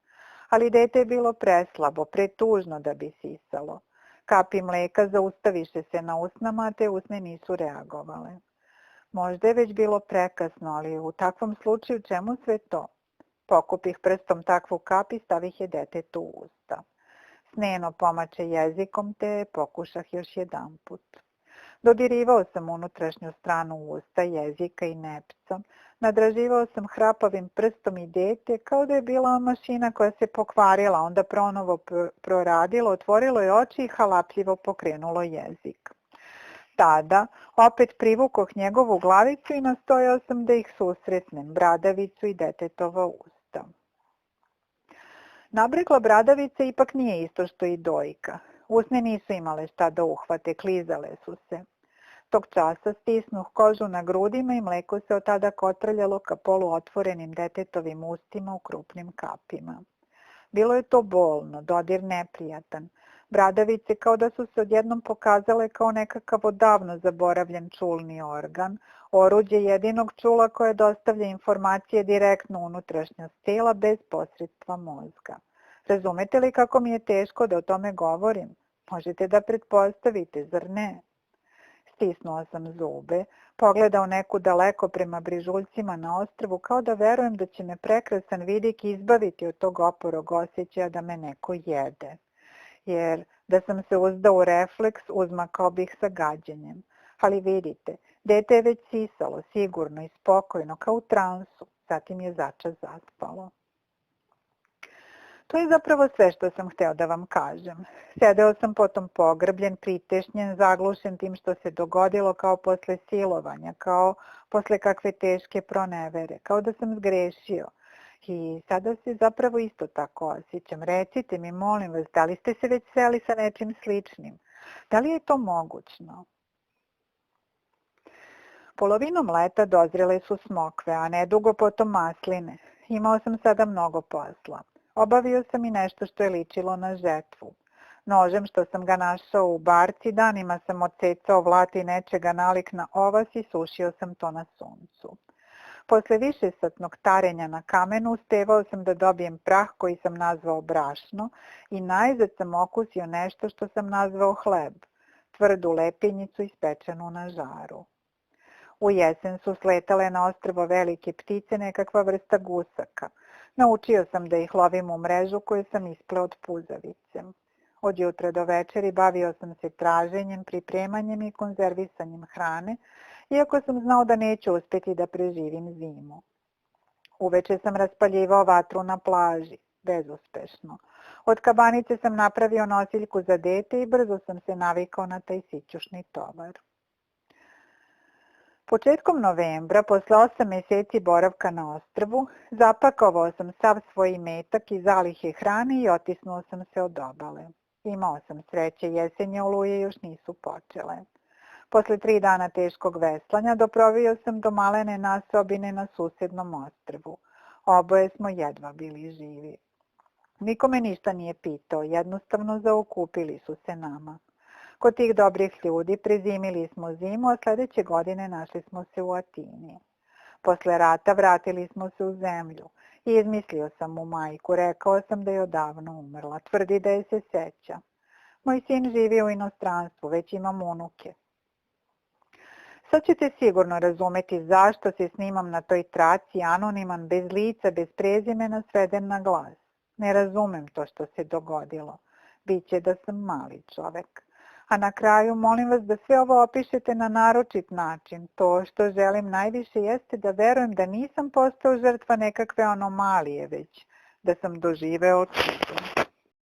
Ali dete je bilo preslabo, pretužno da bi sisalo. Kapi mleka zaustaviše se na usnama, a te usne nisu reagovale. Možda je već bilo prekasno, ali u takvom slučaju čemu sve to? Pokupih prstom takvu kap i stavih je detetu u usta. Sneno pomače jezikom te pokušah još jedanput. Dodirivao sam unutrašnju stranu usta, jezika i nepca. Nadraživao sam hrapavim prstom i dete kao da je bila mašina koja se pokvarila, onda pronovo proradilo, otvorilo je oči i halapljivo pokrenulo jezik. Tada opet privukoh njegovu glavicu i nastojao sam da ih susretnem, bradavicu i detetova usta. Nabrekla bradavica ipak nije isto što i dojka. Usne nisu imale šta da uhvate, klizale su se. Tog časa stisnuh kožu na grudima i mleko se od tada kotrljalo ka poluotvorenim detetovim ustima u krupnim kapima. Bilo je to bolno, dodir neprijatan. Bradavice kao da su se odjednom pokazale kao nekakav odavno zaboravljen čulni organ, oruđe jedinog čula koje dostavlja informacije direktno u unutrašnjost tela bez posredstva mozga. Razumete li kako mi je teško da o tome govorim? Možete da pretpostavite, zar ne? Stisnuo sam zube, pogledao neku daleko prema brižuljcima na ostrvu kao da verujem da će me prekrasan vidik izbaviti od tog oporog osjećaja da me neko jede. Jer da sam se uzdao u refleks, uzmakao bih sa gađenjem. Ali vidite, dete je već sisalo, sigurno i spokojno, kao u transu, zatim je začas zaspalo. To je zapravo sve što sam hteo da vam kažem. Sedeo sam potom pogrbljen, pritešnjen, zaglušen tim što se dogodilo kao posle silovanja, kao posle kakve teške pronevere, kao da sam zgrešio. I sada se zapravo isto tako osjećam. Recite mi, molim vas, da li ste se već sreli sa nečim sličnim? Da li je to mogućno? Polovinom leta dozrele su smokve, a nedugo potom masline. Imao sam sada mnogo posla. Obavio sam i nešto što je ličilo na žetvu. Nožem što sam ga našao u barci, danima sam odsecao vlat i nečega nalik na ovas i sušio sam to na suncu. Posle višesatnog tarenja na kamenu uspevao sam da dobijem prah koji sam nazvao brašno i najzad sam okusio nešto što sam nazvao hleb, tvrdu lepinjicu ispečenu na žaru. U jesen su sletale na ostrvo velike ptice, nekakva vrsta gusaka. Naučio sam da ih lovim u mrežu koju sam ispleo od puzavice. Od jutra do večeri bavio sam se traženjem, pripremanjem i konzervisanjem hrane, iako sam znao da neću uspjeti da preživim zimu. Uveče sam raspaljivao vatru na plaži, bezuspešno. Od kabanice sam napravio nosiljku za dete i brzo sam se navikao na taj sićušni tovar. Početkom novembra, posle 8 mjeseci boravka na ostrvu, zapakovao sam sav svoj imetak i zalihe hrane i otisnuo sam se od obale. Imao sam sreće, jesenje oluje još nisu počele. Posle 3 dana teškog veslanja doplovio sam do malene naseobine na susednom ostrvu. Oboje smo jedva bili živi. Niko me ništa nije pitao, jednostavno zaokupili su se nama. Kod tih dobrih ljudi prezimili smo zimu, a sljedeće godine našli smo se u Atini. Posle rata vratili smo se u zemlju i izmislio sam mu majku, rekao sam da je odavno umrla, tvrdi da je se seća. Moj sin živi u inostranstvu, već imam unuke. Sad ćete sigurno razumeti zašto se snimam na toj traci, anoniman, bez lica, bez prezimena, sveden na glas. Ne razumem to što se dogodilo. Biće da sam mali čovek. A na kraju molim vas da sve ovo opišete na naročit način. To što želim najviše jeste da verujem da nisam postao žrtva nekakve anomalije, već da sam doživeo čudo.